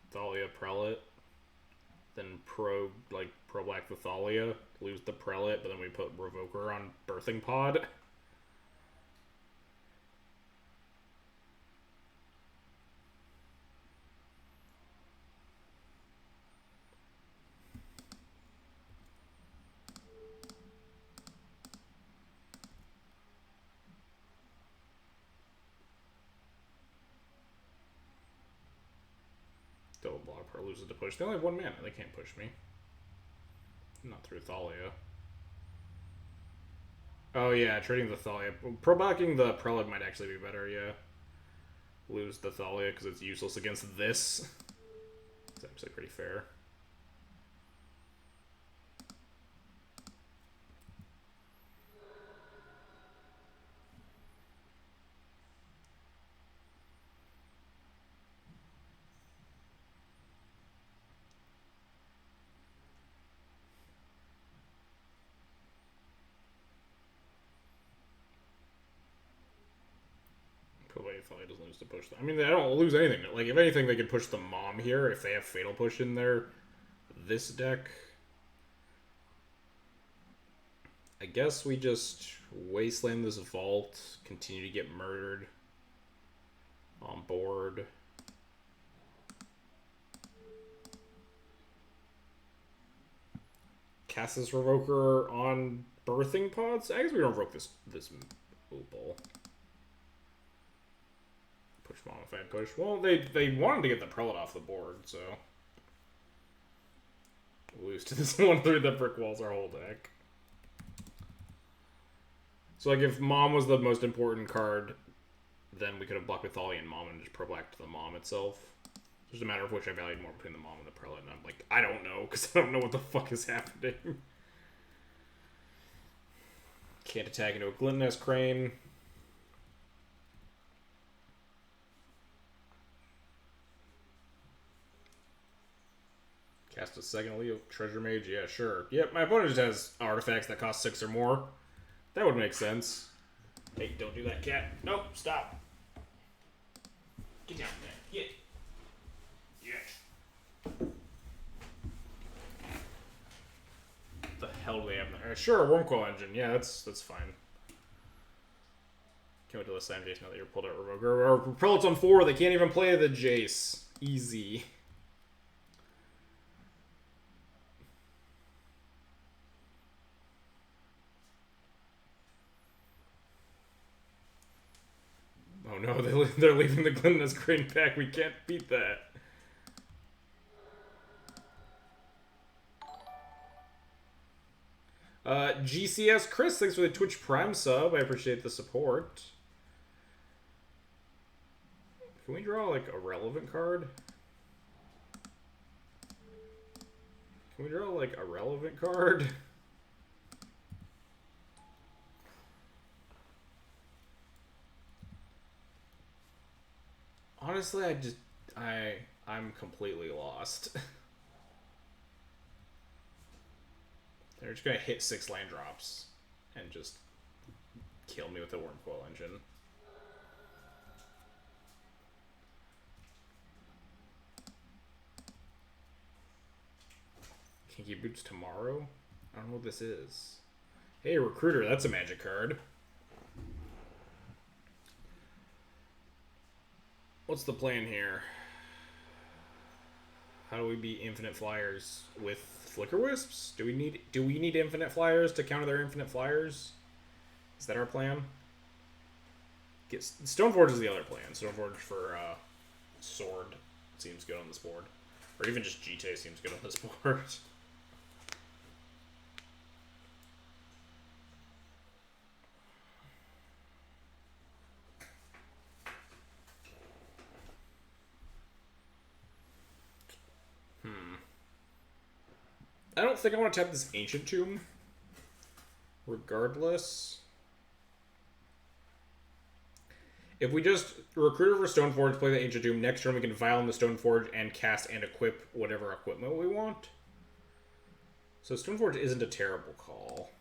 Thalia Prelate. Then pro black the Thalia, lose the Prelate, but then we put Revoker on Birthing Pod. Double block Pro loses to push. They only have 1 mana. They can't push me. Not through Thalia. Oh yeah, trading the Thalia. Pro blocking the Prelate might actually be better, yeah. Lose the Thalia because it's useless against this. It's actually pretty fair. Thalia doesn't lose to push. I mean, they don't lose anything. Like, if anything, they could push the Mom here if they have Fatal Push in their this deck. I guess we just wasteland this vault, continue to get murdered on board. Cast this Revoker on Birthing Pods? I guess we don't revoke this Opal. Push Mom if I push. Well, they wanted to get the Prelate off the board, so lose to this one through the brick walls our whole deck. So like if Mom was the most important card, then we could have blocked with Thalia and Mom and just pro black to the Mom itself. It's just a matter of which I valued more between the Mom and the Prelate, and I'm like, I don't know, because I don't know what the fuck is happening. Can't attack into a Glintonous Crane. Cast a second Leo Treasure Mage, yeah, sure. Yep, my opponent just has artifacts that cost 6 or more. That would make sense. Hey, don't do that, cat. Nope, stop. Get down there. Get. Yeah. What the hell do they have there? Sure, Wormcoil Engine. Yeah, that's fine. Can't wait till this time, Jace, now that you're pulled out Revoker. Our Prelate's on 4, they can't even play the Jace. Easy. Oh no, they're leaving the Glintonous Crane back. We can't beat that. GCS Chris, thanks for the Twitch Prime sub. I appreciate the support. Can we draw like a relevant card? Can we draw like a relevant card? Honestly, I'm completely lost. They're just gonna hit 6 land drops and just kill me with the Wormcoil Engine. Kinky Boots tomorrow? I don't know what this is. Hey, Recruiter, that's a magic card. What's the plan here? How do we beat Infinite Flyers with Flicker Wisps? Do we need Infinite Flyers to counter their Infinite Flyers? Is that our plan? Stoneforge is the other plan. Stoneforge for Sword seems good on this board. Or even just GT seems good on this board. I don't think I want to tap this Ancient Tomb. Regardless. If we just Recruiter for Stoneforge, play the Ancient Tomb, next turn we can Vial in the Stoneforge and cast and equip whatever equipment we want. So Stoneforge isn't a terrible call.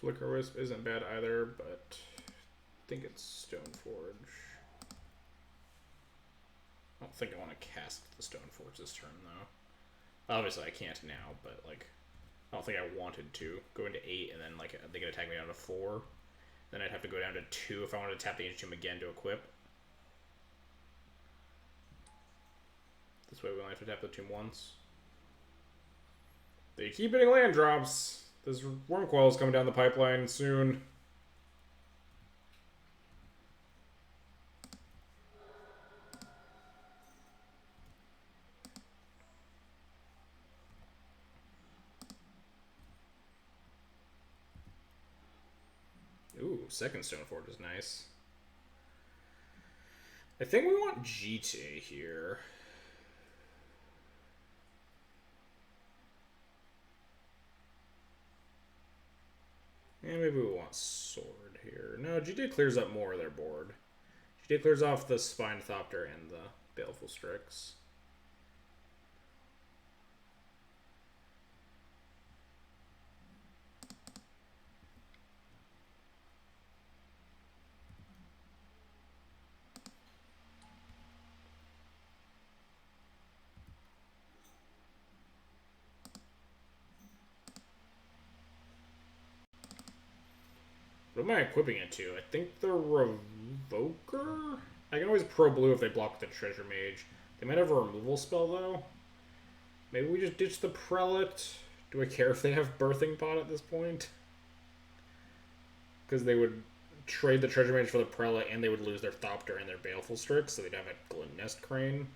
Flicker Wisp isn't bad either, but I think it's Stoneforge. I don't think I want to cast the Stoneforge this turn, though. Obviously, I can't now, but, like, I don't think I wanted to. Go into 8, and then, like, they could attack me down to 4. Then I'd have to go down to 2 if I wanted to tap the Ancient Tomb again to equip. This way we only have to tap the tomb once. They keep hitting land drops. This Wormcoil is coming down the pipeline soon. Ooh, second Stoneforge is nice. I think we want GT here. And maybe we want Sword here. No, GT clears up more of their board. GT clears off the Spinethopter and the Baleful Strix. What am I equipping it to? I think the Revoker? I can always Pro Blue if they block the Treasure Mage. They might have a removal spell, though. Maybe we just ditch the Prelate. Do I care if they have Birthing Pod at this point? Because they would trade the Treasure Mage for the Prelate, and they would lose their Thopter and their Baleful Strix, so they'd have a Glint Nest Crane.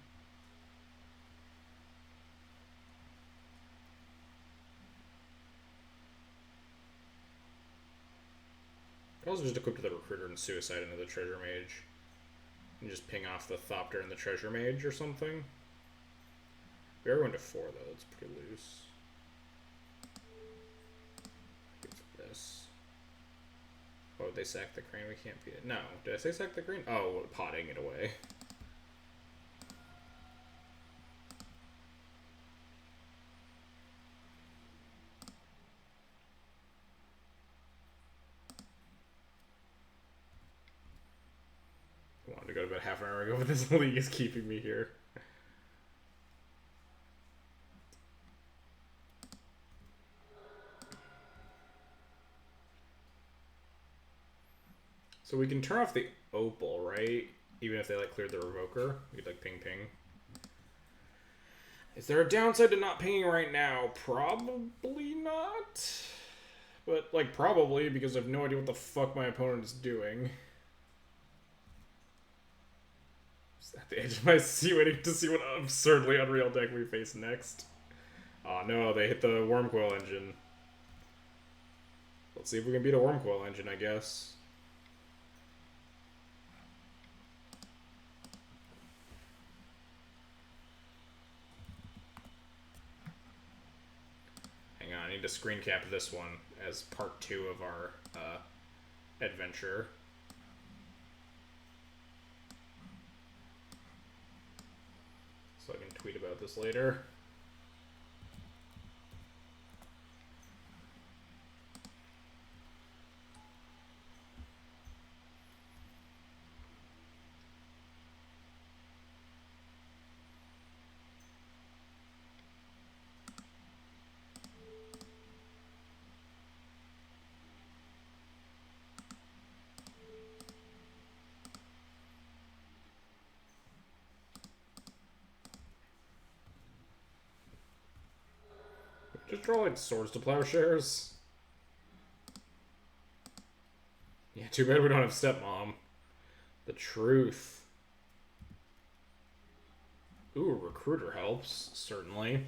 I also just equip the Recruiter and Suicide into the Treasure Mage. And just ping off the Thopter and the Treasure Mage or something. We are going to 4, though. That's pretty loose. It's this. Oh, they sack the Crane? We can't beat it. No. Did I say sack the Crane? Oh, potting it away. I wanted to go to bed half an hour ago, but this league is keeping me here. So we can turn off the Opal, right? Even if they, like, cleared the Revoker. We could, like, ping. Is there a downside to not pinging right now? Probably not. But, like, probably, because I have no idea what the fuck my opponent is doing. Just at the edge of my seat waiting to see what absurdly unreal deck we face next. Oh no, they hit the Wormcoil engine. Let's see if we can beat a Wormcoil engine, I guess. I need to screen cap this one as part 2 of our adventure. So I can tweet about this later. just draw like Swords to Plowshares? Yeah, too bad we don't have Stepmom. The truth. Ooh, Recruiter helps, certainly.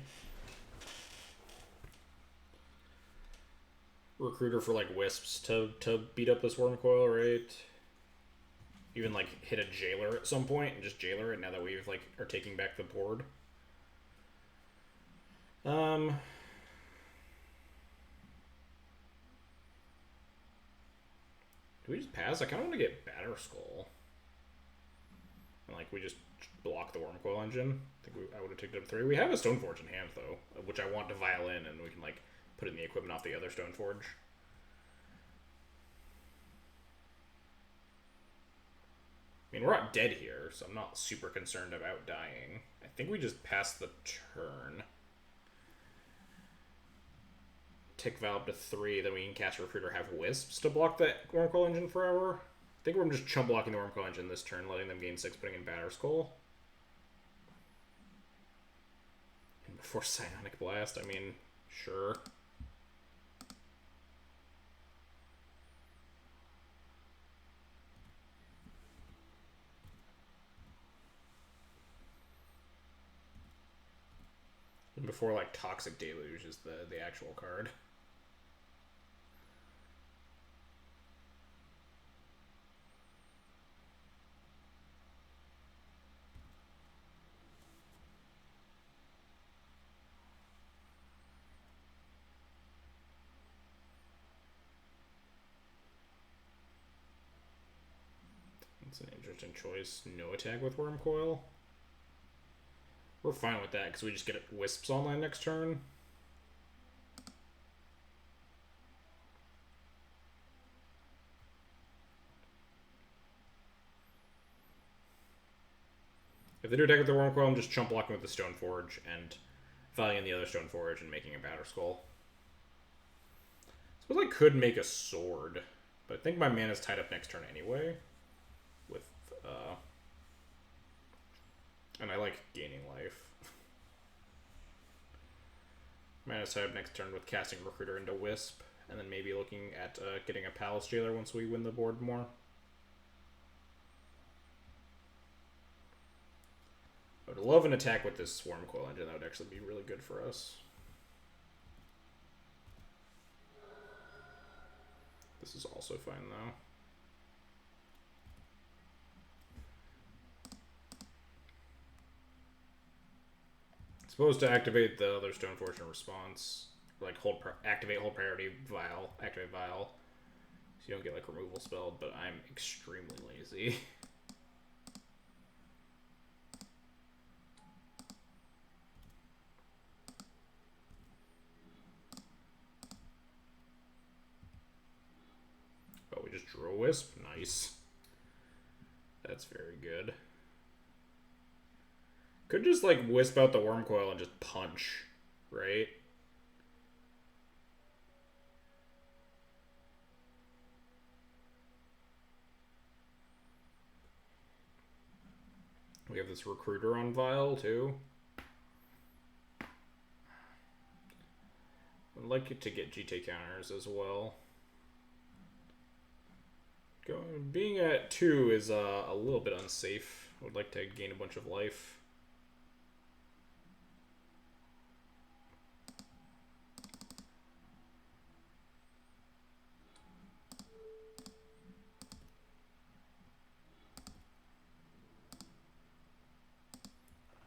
Recruiter for like Wisps to beat up this Wormcoil, right? Even like hit a Jailer at some point and just Jailer it now that we've like are taking back the board. Do we just pass? I kind of want to get Batterskull. And like we just block the Wormcoil engine. I think I would have taken up 3. We have a Stoneforge in hand though, which I want to violin, and we can like put in the equipment off the other Stoneforge. I mean, we're not dead here, so I'm not super concerned about dying. I think we just pass the turn. Tick Valve to 3, then we can cast Recruiter, have Wisps to block that Wormcoil engine forever. I think we're just chump blocking the Wormcoil engine this turn, letting them gain 6, putting in Batterskull. And before Psionic Blast, I mean, sure. And before, like, Toxic Deluge is the actual card. That's an interesting choice. No attack with Wormcoil. We're fine with that because we just get Wisps online next turn. If they do attack with the Wormcoil, I'm just chump blocking with the Stoneforge and valuing the other Stoneforge and making a Batterskull. I suppose I could make a sword, but I think my mana's tied up next turn anyway. With, and I like gaining life. Mana's tied up next turn with casting Recruiter into Wisp, and then maybe looking at getting a Palace Jailer once we win the board more. I would love an attack with this Wormcoil engine. That would actually be really good for us. This is also fine, though. Supposed to activate the other Stoneforge in response. Like, activate hold priority, Vial, activate Vial. So you don't get, like, removal spelled, but I'm extremely lazy. Oh, we just drew a Wisp? Nice. That's very good. Could just, like, Wisp out the Wormcoil and just punch, right? We have this Recruiter on Vial, too. I'd like it to get GT counters as well. Being at 2 is a little bit unsafe. I would like to gain a bunch of life.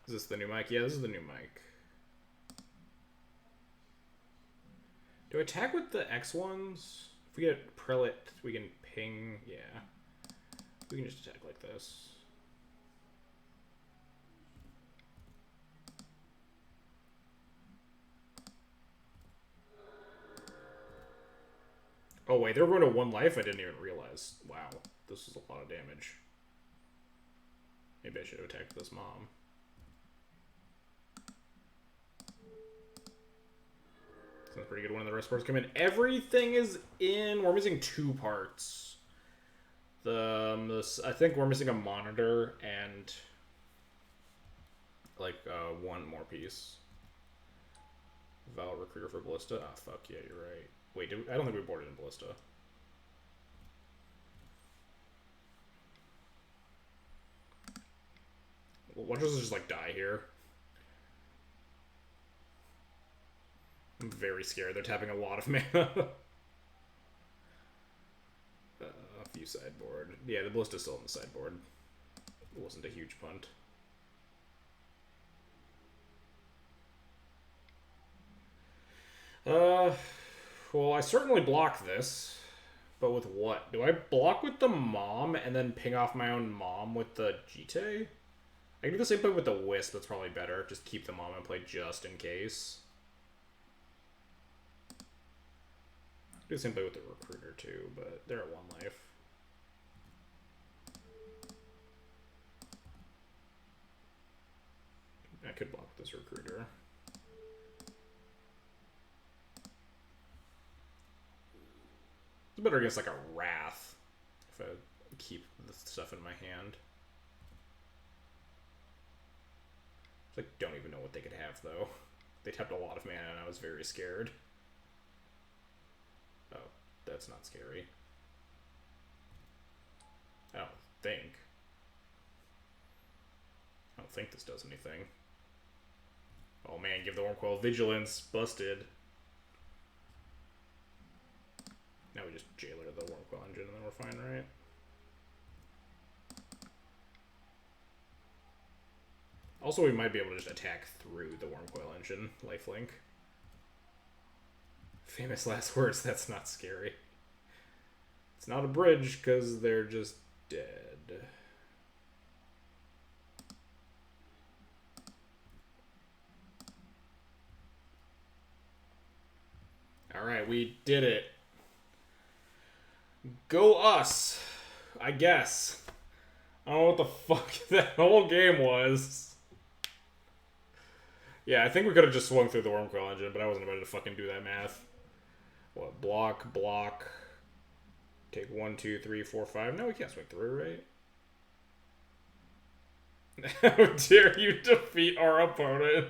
Is this the new mic? Yeah, this is the new mic. Do I attack with the X ones? If we get Prelate, we can ping. Yeah. We can just attack like this. Oh, wait, they're going to 1 life? I didn't even realize. Wow. This is a lot of damage. Maybe I should have attacked this mom. Sounds pretty good when the rest parts come in. Everything is in. We're missing 2 parts. I think we're missing a monitor and like 1 more piece. Valor Recruiter for Ballista? Ah, fuck yeah, you're right. Wait, I don't think we boarded in Ballista. Well, watch us just, like, die here. I'm very scared. They're tapping a lot of mana. A few sideboard. Yeah, the Ballista's still on the sideboard. It wasn't a huge punt. Well, I certainly block this. But with what? Do I block with the Mom and then ping off my own Mom with the Jite? I can do the same thing with the Wisp. That's probably better. Just keep the Mom and play just in case. Do the same thing with the Recruiter too, but they're at 1 life. I could block this Recruiter. It's better against like a Wrath if I keep the stuff in my hand. Like, don't even know what they could have though. They tapped a lot of mana and I was very scared. Oh, that's not scary. I don't think. I don't think this does anything. Oh man, give the Wormcoil Vigilance. Busted. Now we just jailer the Wormcoil Engine and then we're fine, right? Also, we might be able to just attack through the Wormcoil Engine, lifelink. Famous last words, that's not scary. It's not a bridge, because they're just dead. Alright, we did it. Go us! I guess. I don't know what the fuck that whole game was. Yeah, I think we could have just swung through the Wormcoil Engine, but I wasn't about to fucking do that math. What? Block, block. Take 1, 2, 3, 4, 5. No, we can't swing through, right? How dare you defeat our opponent?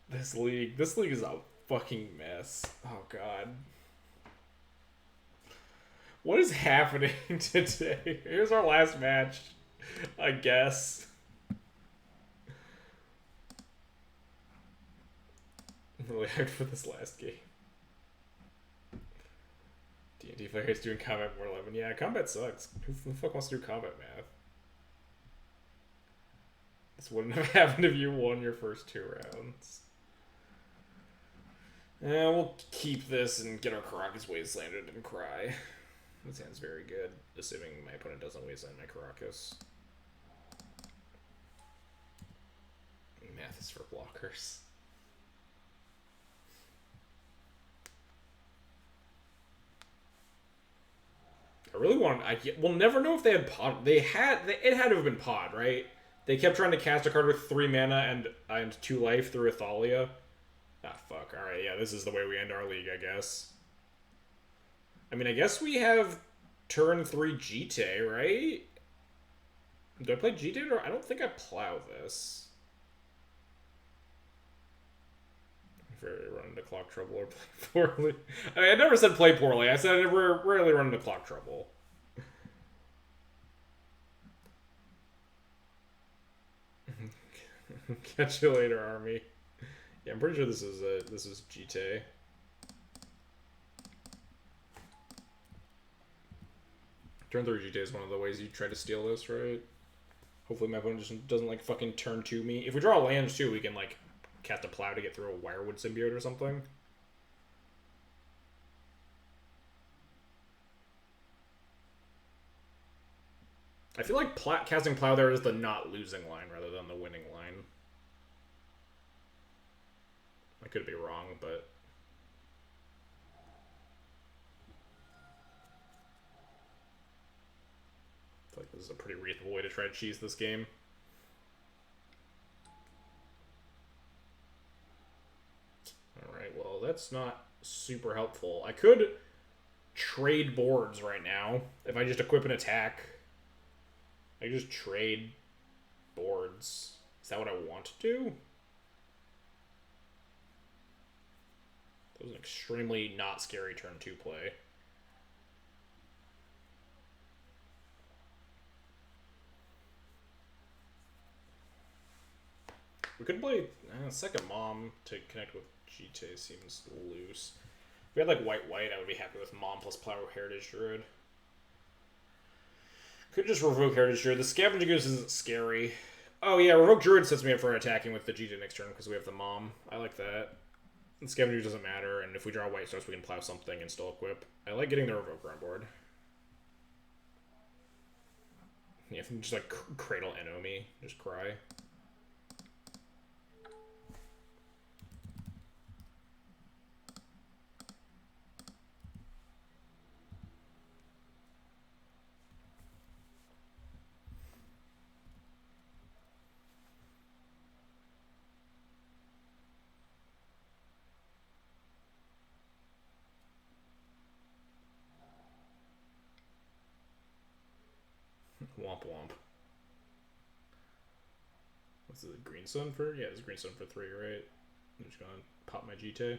This league is a fucking mess. Oh god. What is happening today? Here's our last match, I guess. I'm really hyped for this last game. D&T players doing combat more 11. Yeah, combat sucks. Who the fuck wants to do combat math? This wouldn't have happened if you won your first 2 rounds. Yeah, we'll keep this and get our Caracas wastelanded and cry. That sounds very good, assuming my opponent doesn't wasteland my Caracas. Math is for blockers. I really want. We'll never know if they had pod. It had to have been pod, right? They kept trying to cast a card with 3 mana and 2 life through Athalia. Ah, fuck. All right, yeah, this is the way we end our league, I guess. I mean, I guess we have turn 3 Jite, right? Do I play Jite or I don't think I plow this. Very run into clock trouble or play poorly. I mean, I never said play poorly. I said I never rarely run into clock trouble. Catch you later, army. Yeah, I'm pretty sure this is Jite. Turn 3 Jite is one of the ways you try to steal this, right? Hopefully my opponent just doesn't like fucking turn 2 me. If we draw lands too, we can like cast a plow to get through a Wirewood Symbiote or something. I feel like casting plow there is the not losing line rather than the winning line. I could be wrong, but I feel like this is a pretty reasonable way to try to cheese this game. Alright, well, that's not super helpful. I could trade boards right now. If I just equip an attack, I can just trade boards. Is that what I want to do? That was an extremely not scary turn 2 play. We could play second Mom to connect with GT seems loose. If we had like white, I would be happy with Mom plus Plow Heritage Druid. Could just revoke Heritage Druid. The Scavenger Goose isn't scary. Oh yeah, Revoke Druid sets me up for attacking with the GT next turn because we have the Mom. I like that. The Scavenger doesn't matter, and if we draw white starts, we can plow something and still equip. I like getting the Revoker on board. Yeah, if I'm just like Cradle Enemy, just cry. Womp womp. What's the green sun for? Yeah, it's green sun for 3, right? I'm just gonna pop my GT.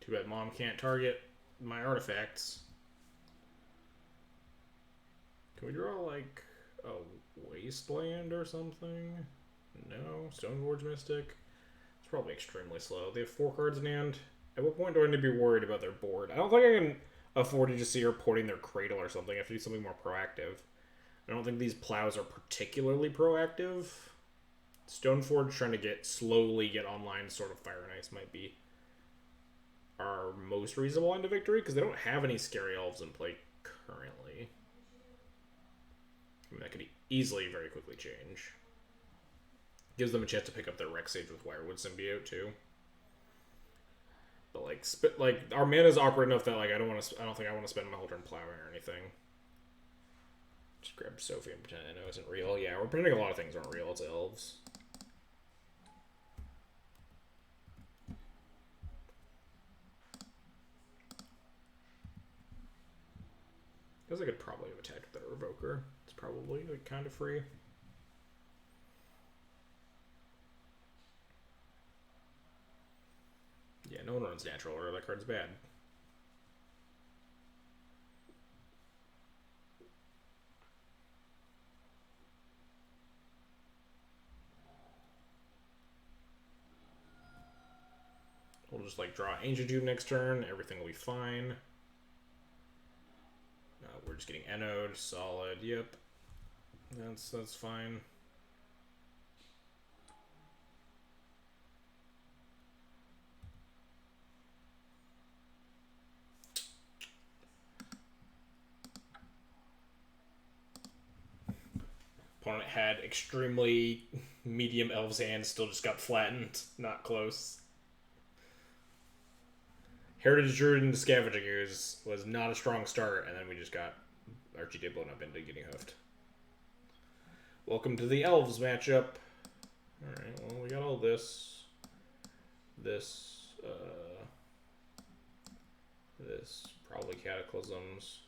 Too bad Mom can't target my artifacts. Can we draw like a Wasteland or something? No. Stoneforge Mystic. It's probably extremely slow. They have 4 cards in hand. At what point do I need to be worried about their board? I don't think I can afford to just see her porting their Cradle or something. I have to do something more proactive. I don't think these plows are particularly proactive. Stoneforge trying to slowly get online sort of Fire and Ice might be our most reasonable end to victory because they don't have any Scary Elves in play currently. I mean, that could easily very quickly change. Gives them a chance to pick up their Rex Sage with Wirewood Symbiote too. But like our mana is awkward enough that like I don't think I want to spend my whole turn plowing or anything. Just grab Sophie and pretend I know isn't real. Yeah, we're pretending a lot of things aren't real. It's elves. I guess I could probably have attacked with that Revoker. It's probably like kind of free. Yeah, no one runs natural or that card's bad. We'll just like draw Ancient Tube next turn. Everything will be fine. We're just getting Enode, solid. Yep, that's fine. Opponent had extremely medium elves hands, still just got flattened. Not close. Heritage Druid into Scavenger Goose was not a strong start, and then we just got Archie Day blown up into getting hoofed. Welcome to the Elves matchup. Alright, well, we got all this. This, probably Cataclysms.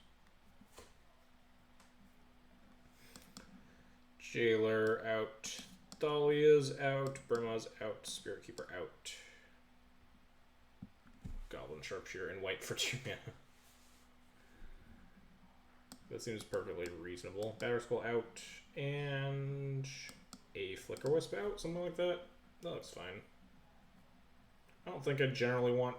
Jailer out. Thalia's out. Burma's out. Spirit Keeper out. Goblin Sharpshooter and white for 2 mana. That seems perfectly reasonable. Batterskull out. And a Flicker Wisp out. Something like that. That looks fine. I don't think I generally want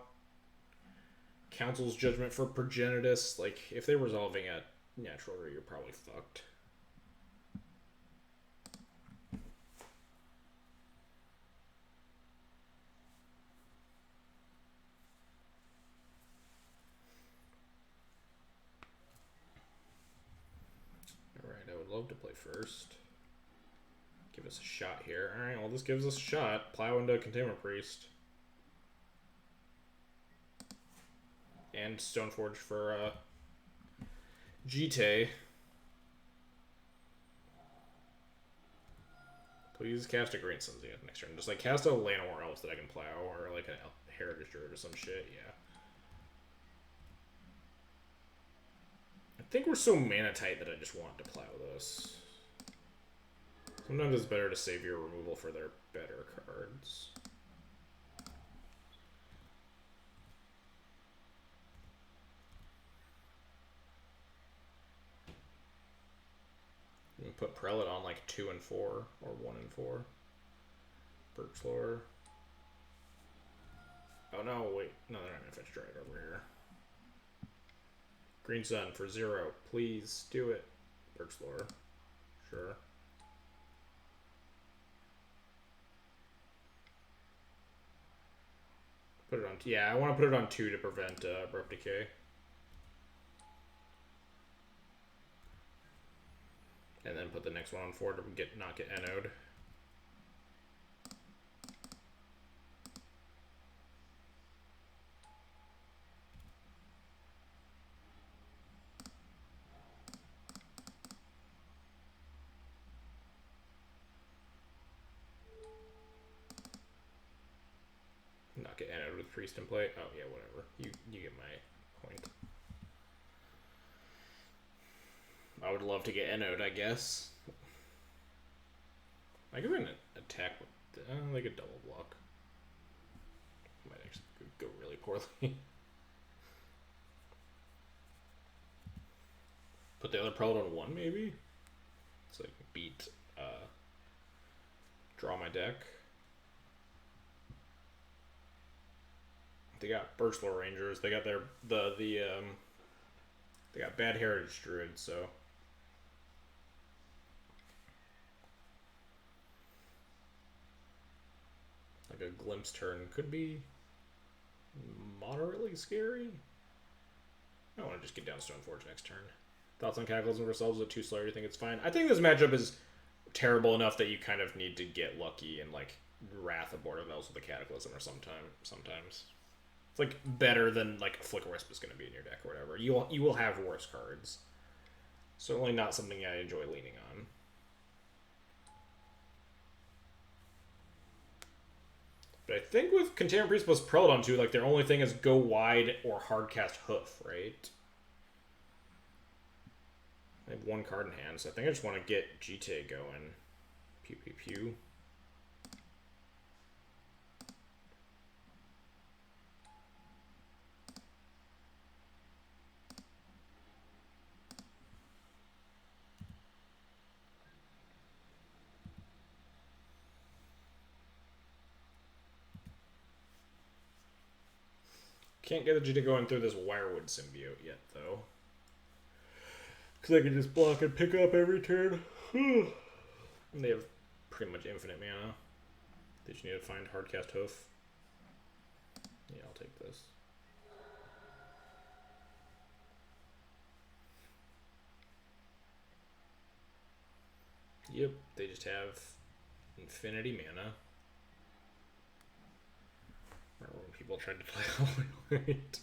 Council's Judgment for Progenitus. Like, if they're resolving at natural, you're probably fucked. Love to play first. Give us a shot here. Alright, well, this gives us a shot. Plow into Containment Priest. And Stoneforge for GT. Please cast a Green Sun Zenith next turn. Just like cast a Llanowar Elves that I can plow, or like a Heritage Druid or some shit, yeah. I think we're so mana tight that I just want to plow this. Sometimes it's better to save your removal for their better cards. You can put Prelate on like 2 and 4, or 1 and 4. Birchloor. Oh no, wait. No, they're not gonna fetch Dried over here. Green Sun for 0. Please do it. Birchloor. Sure. Put it on. Yeah, I want to put it on 2 to prevent Abrupt Decay. And then put the next one on 4 to not get NO'd. Not get NO'd with Priest in play. Oh yeah, whatever. You get my point. I would love to get NO'd, I guess. I could an attack with like a double block. Might actually go really poorly. Put the other Prelate on 1 maybe? It's like beat draw my deck. They got Birchloor Rangers. They got they got bad Heritage Druids, so like a Glimpse turn could be moderately scary. I want to just get down Stoneforge next turn. Thoughts on Cataclysm ourselves at 2 Slayer? Do you think it's fine? I think this matchup is terrible enough that you kind of need to get lucky and like Wrath of Border Veils with a Cataclysm or sometimes. It's like better than like Flicker Wisp is going to be in your deck or whatever. You will have worse cards. Certainly not something I enjoy leaning on. But I think with Containment Priest plus Prelate on 2, like their only thing is go wide or hardcast Hoof, right? I have 1 card in hand, so I think I just want to get GTA going. Pew pew pew. Can't get the GTA going through this Wirewood symbiote yet, though. Because I can just block and pick up every turn. And they have pretty much infinite mana. They just need to find hardcast Hoof. Yeah, I'll take this. Yep, they just have infinity mana. Remember when people tried to play right.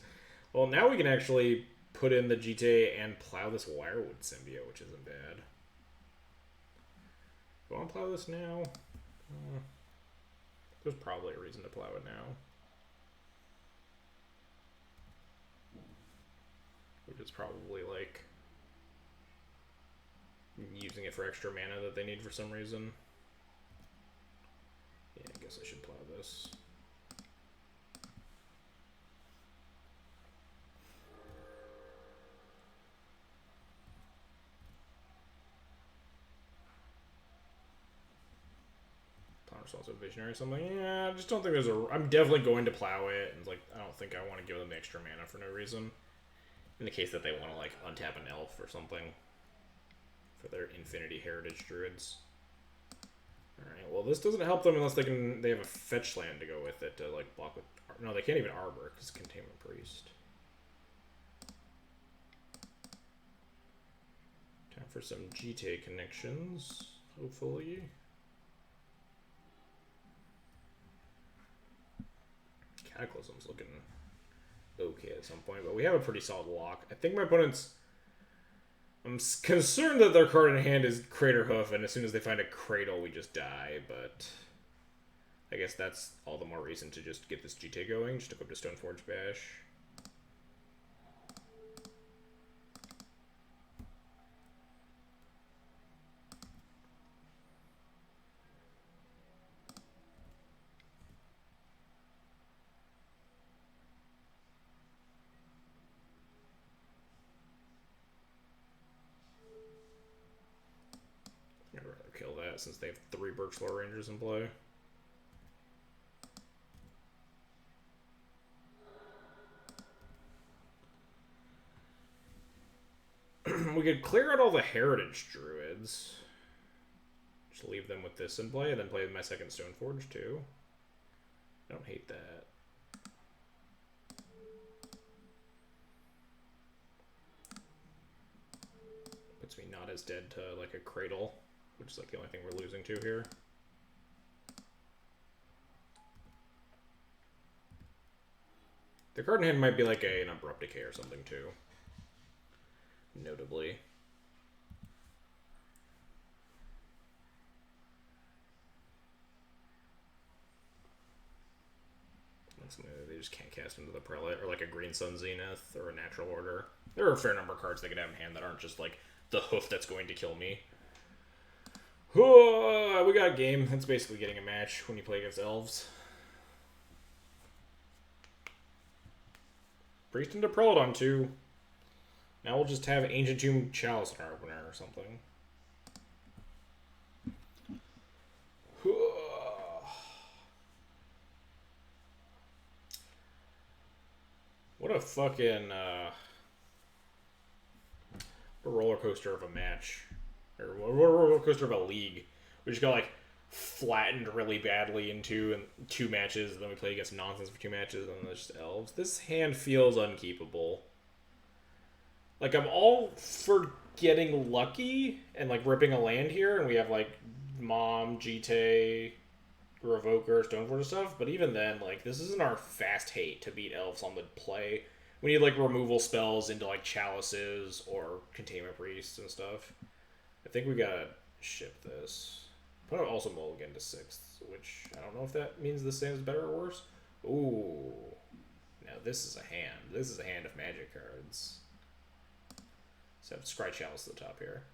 Well, now we can actually put in the GTA and plow this Wirewood symbiote, which isn't bad. Do I want to plow this now? There's probably a reason to plow it now. Which is probably like using it for extra mana that they need for some reason. Yeah, I guess I should plow this. Also Visionary or something. Yeah, I just don't think there's a... I'm definitely going to plow it, and like I don't think I want to give them extra mana for no reason. In the case that they want to like untap an elf or something for their Infinity Heritage Druids. Alright, well this doesn't help them unless they have a fetch land to go with it to like block with... No, they can't even Arbor because Containment Priest. Time for some GTA connections, hopefully. Cataclysm's looking okay at some point, but we have a pretty solid lock. I think my opponent's I'm concerned that their card in hand is Crater Hoof, and as soon as they find a Cradle, we just die, but I guess that's all the more reason to just get this GT going, just to go up to Stoneforge Bash. I'd rather kill that since they have 3 Birchlaw Rangers in play. We could clear out all the Heritage Druids. Just leave them with this in play, and then play my second Stoneforge too. I don't hate that. Puts me not as dead to like a Cradle, which is like the only thing we're losing to here. The card in hand might be like an Abrupt Decay or something too. Notably. They just can't cast into the Prelate, or like a Green Sun Zenith, or a Natural Order. There are a fair number of cards they could have in hand that aren't just like the hoof that's going to kill me. We got a game. That's basically getting a match when you play against elves. Priest into Prelate 2. Now we'll just have Ancient Tomb Chalice in our opener or something. What a fucking what a roller coaster of a match, or what a roller coaster of a league. We just got like flattened really badly in 2 matches, and then we play against nonsense for 2 matches, and then there's just elves. This hand feels unkeepable. Like, I'm all for getting lucky and like ripping a land here, and we have like Mom, GT, Revoker, Stoneforge stuff, but even then, like, this isn't our fast hate to beat elves on the play. We need like removal spells into like chalices or containment priests and stuff. I think we gotta ship this. Put also mulligan to 6th, which I don't know if that means this hand is better or worse. Ooh, now this is a hand. This is a hand of magic cards. So I have Scry Chalice at the top here.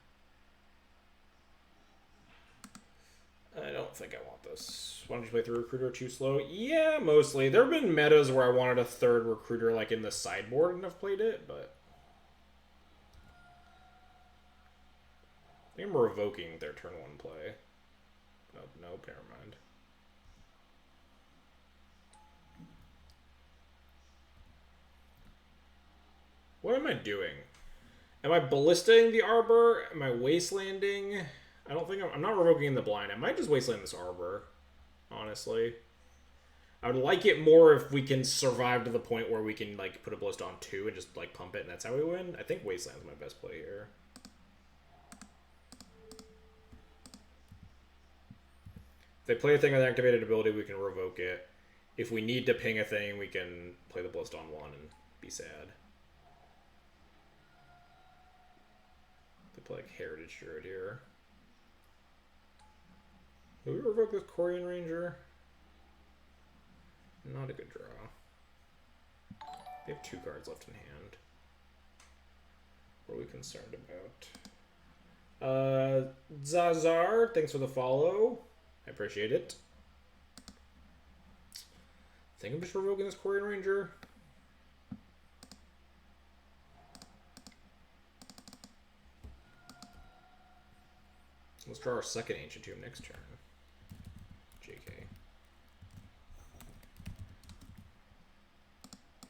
I don't think I want this. Why don't you play 3 Recruiter too slow? Yeah, mostly. There have been metas where I wanted a 3rd Recruiter like in the sideboard and I've played it, but I think I'm revoking their turn 1 play. Oh, nope, never mind. What am I doing? Am I ballisting the Arbor? Am I wastelanding? I don't think I'm not revoking the blind. I might just wasteland this Arbor, honestly. I would like it more if we can survive to the point where we can like put a Ballista on 2 and just like pump it, and that's how we win. I think wasteland's my best play here. If they play a thing with activated ability, we can revoke it. If we need to ping a thing, we can play the Ballista on 1 and be sad. They play like Heritage Druid here. Will we revoke this Corian Ranger? Not a good draw. They have 2 cards left in hand. What are we concerned about? Zazar, thanks for the follow. I appreciate it. I think I'm just revoking this Corian Ranger. Let's draw our second Ancient Tomb next turn. JK.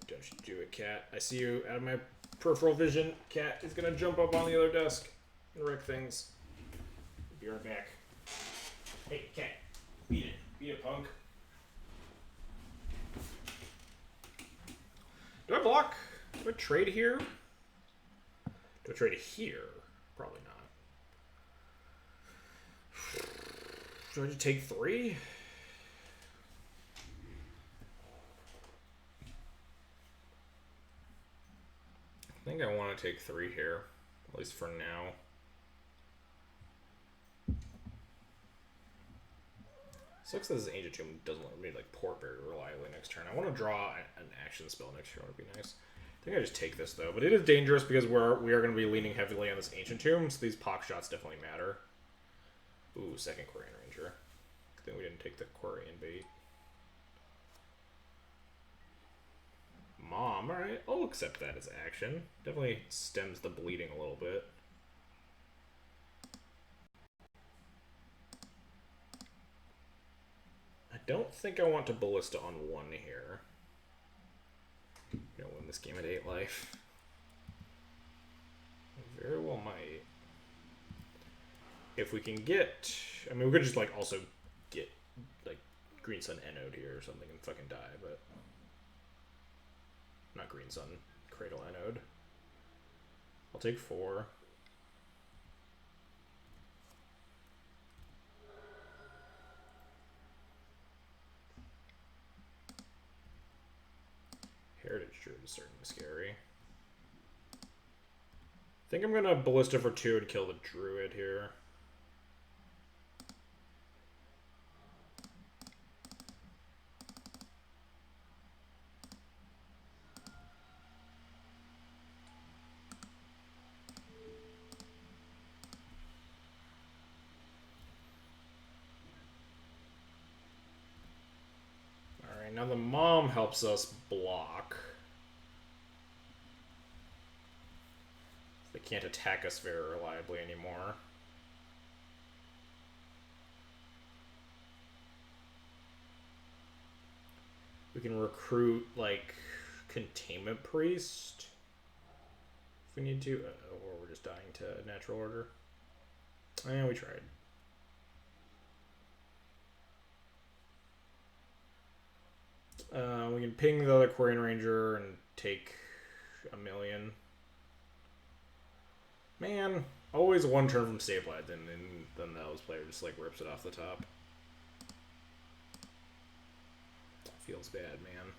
Don't you do it, Cat. I see you out of my peripheral vision. Cat is going to jump up on the other desk and wreck things. Be right back. Hey, Cat. Beat it. Beat it, punk. Do I block? Do I trade here? Do I trade here? Probably not. Do I just take 3? I think I want to take 3 here. At least for now. Sucks that this Ancient Tomb doesn't let me like port very reliably next turn. I want to draw an action spell next turn. Would be nice. I think I just take this though, but it is dangerous because we are going to be leaning heavily on this Ancient Tomb, so these pock shots definitely matter. Ooh, second Quarian Ranger. I think we didn't take the Quarian bait. Mom, alright, I'll accept that as action. Definitely stems the bleeding a little bit. I don't think I want to Ballista on 1 here. You know, win this game at 8 life. Very well might. If we can get... I mean, we could just, like, also get, like, Green Sun Enode here or something and fucking die, but... Not Green Sun. Cradle Enode. I'll take 4. Heritage Druid is certainly scary. I think I'm gonna Ballista for 2 and kill the Druid here. Alright, now the Mom helps us block. They can't attack us very reliably anymore. We can recruit, like, Containment Priest if we need to, or we're just dying to Natural Order. Yeah, we tried. We can ping the other Quarian Ranger and take 1,000,000. Man, always one turn from Stabilized, and then the Elves player just like rips it off the top. Feels bad, man.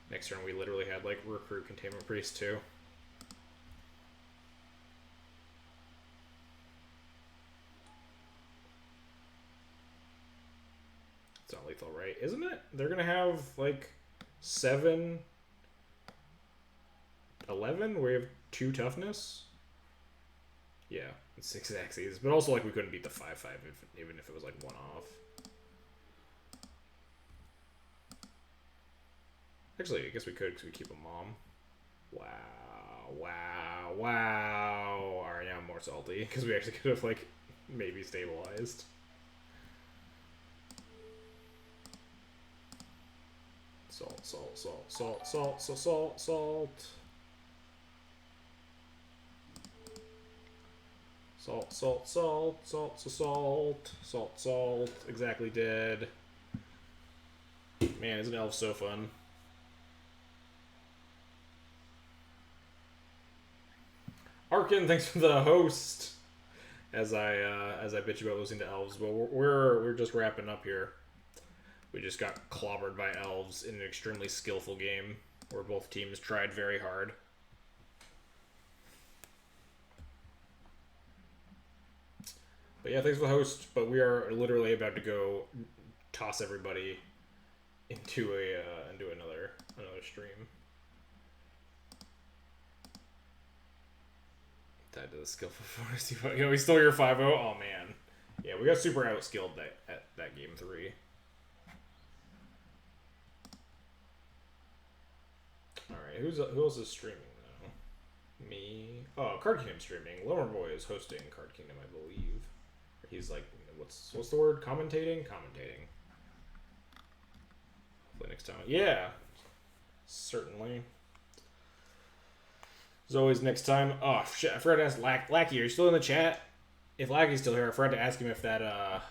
Next turn we literally had like recruit Containment Priest too. It's not lethal, right? Isn't it? They're gonna have like 7, 11. We have 2 toughness. Yeah, it's 6 axes, but also like we couldn't beat the 5/5 even if it was like 1 off. Actually, I guess we could because we keep a Mom. Wow, wow, wow. Alright, now I'm more salty because we actually could have like maybe stabilized. Salt, salt, salt, salt, salt, salt, salt, salt. Salt, salt, salt, salt, salt, salt, salt. Exactly dead. Man, isn't Elf so fun? Arkin, thanks for the host. As I bitch about losing to Elves, but we're just wrapping up here. We just got clobbered by Elves in an extremely skillful game where both teams tried very hard. But yeah, thanks for the host. But we are literally about to go toss everybody into another stream. Tied to the skillful force. You know, we still your 5-0. Oh man, yeah, we got super outskilled at that game 3. All right, who else is streaming though? Me. Oh, Card Kingdom streaming. Lower Boy is hosting Card Kingdom, I believe. He's like, what's the word? Commentating. Hopefully next time. Yeah, certainly. As always, next time. Oh shit! I forgot to ask Lackey. Are you still in the chat? If Lackey's still here, I forgot to ask him if that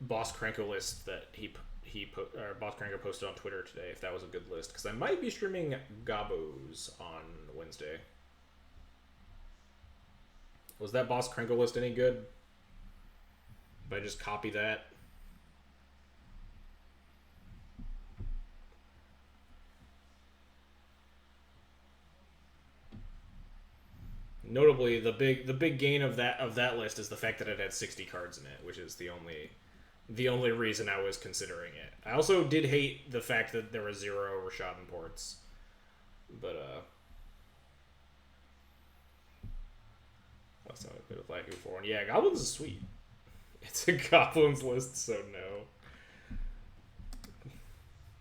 Boss Cranko list that Boss Cranko posted on Twitter today, if that was a good list, because I might be streaming Gabos on Wednesday. Was that Boss Cranko list any good? If I just copy that. Notably, the big gain of that list is the fact that it had 60 cards in it, which is the only reason I was considering it. I also did hate the fact that there were 0 Rashad imports, but that's not a bit of laggy for one. Yeah, Goblins is sweet. It's a Goblins list, so no.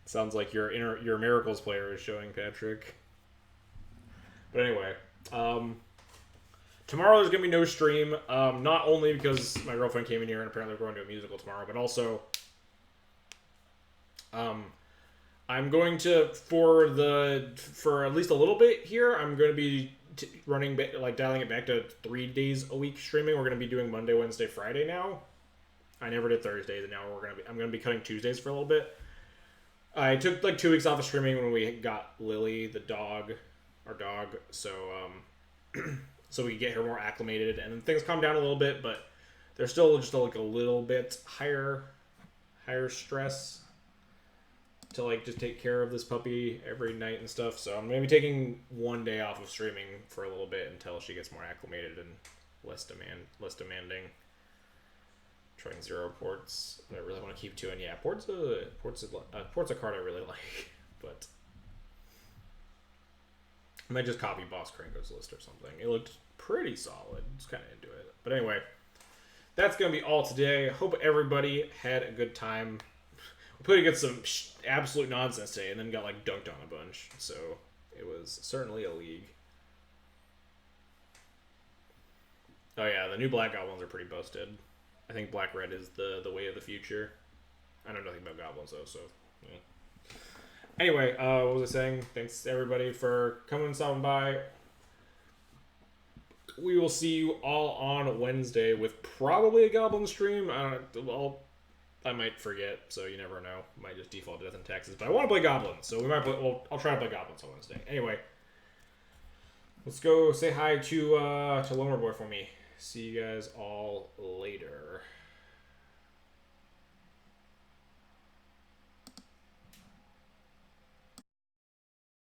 Sounds like your Miracles player is showing, Patrick. But anyway, tomorrow there's gonna be no stream. Not only because my girlfriend came in here and apparently we're going to a musical tomorrow, but also, I'm going to for at least a little bit here. I'm going to be dialing it back to 3 days a week streaming. We're going to be doing Monday, Wednesday, Friday now. I never did Thursdays, and now I'm going to be cutting Tuesdays for a little bit. I took like 2 weeks off of streaming when we got Lily, our dog, so so we could get her more acclimated, and then things calm down a little bit, but they're still just like a little bit higher stress to like just take care of this puppy every night and stuff. So I'm gonna be taking 1 day off of streaming for a little bit until she gets more acclimated and less demanding. Trying 0 ports, but I really want to keep 2. And yeah, port's a card I really like, but I might just copy Boss Kranko's list or something. It looked pretty solid. Just kind of into it. But anyway, that's going to be all today. Hope everybody had a good time. We played against some absolute nonsense today and then got like dunked on a bunch. So it was certainly a league. Oh yeah, the new Black Goblins are pretty busted. I think Black-Red is the way of the future. I know nothing about Goblins though, so yeah. Anyway, what was I saying? Thanks everybody for coming and stopping by. We will see you all on Wednesday with probably a Goblin stream. I might forget, so you never know. Might just default to Death and Taxes, but I want to play Goblins, so we might play. Well, I'll try to play Goblins on Wednesday. Anyway, let's go say hi to Lomer Boy for me. See you guys all later.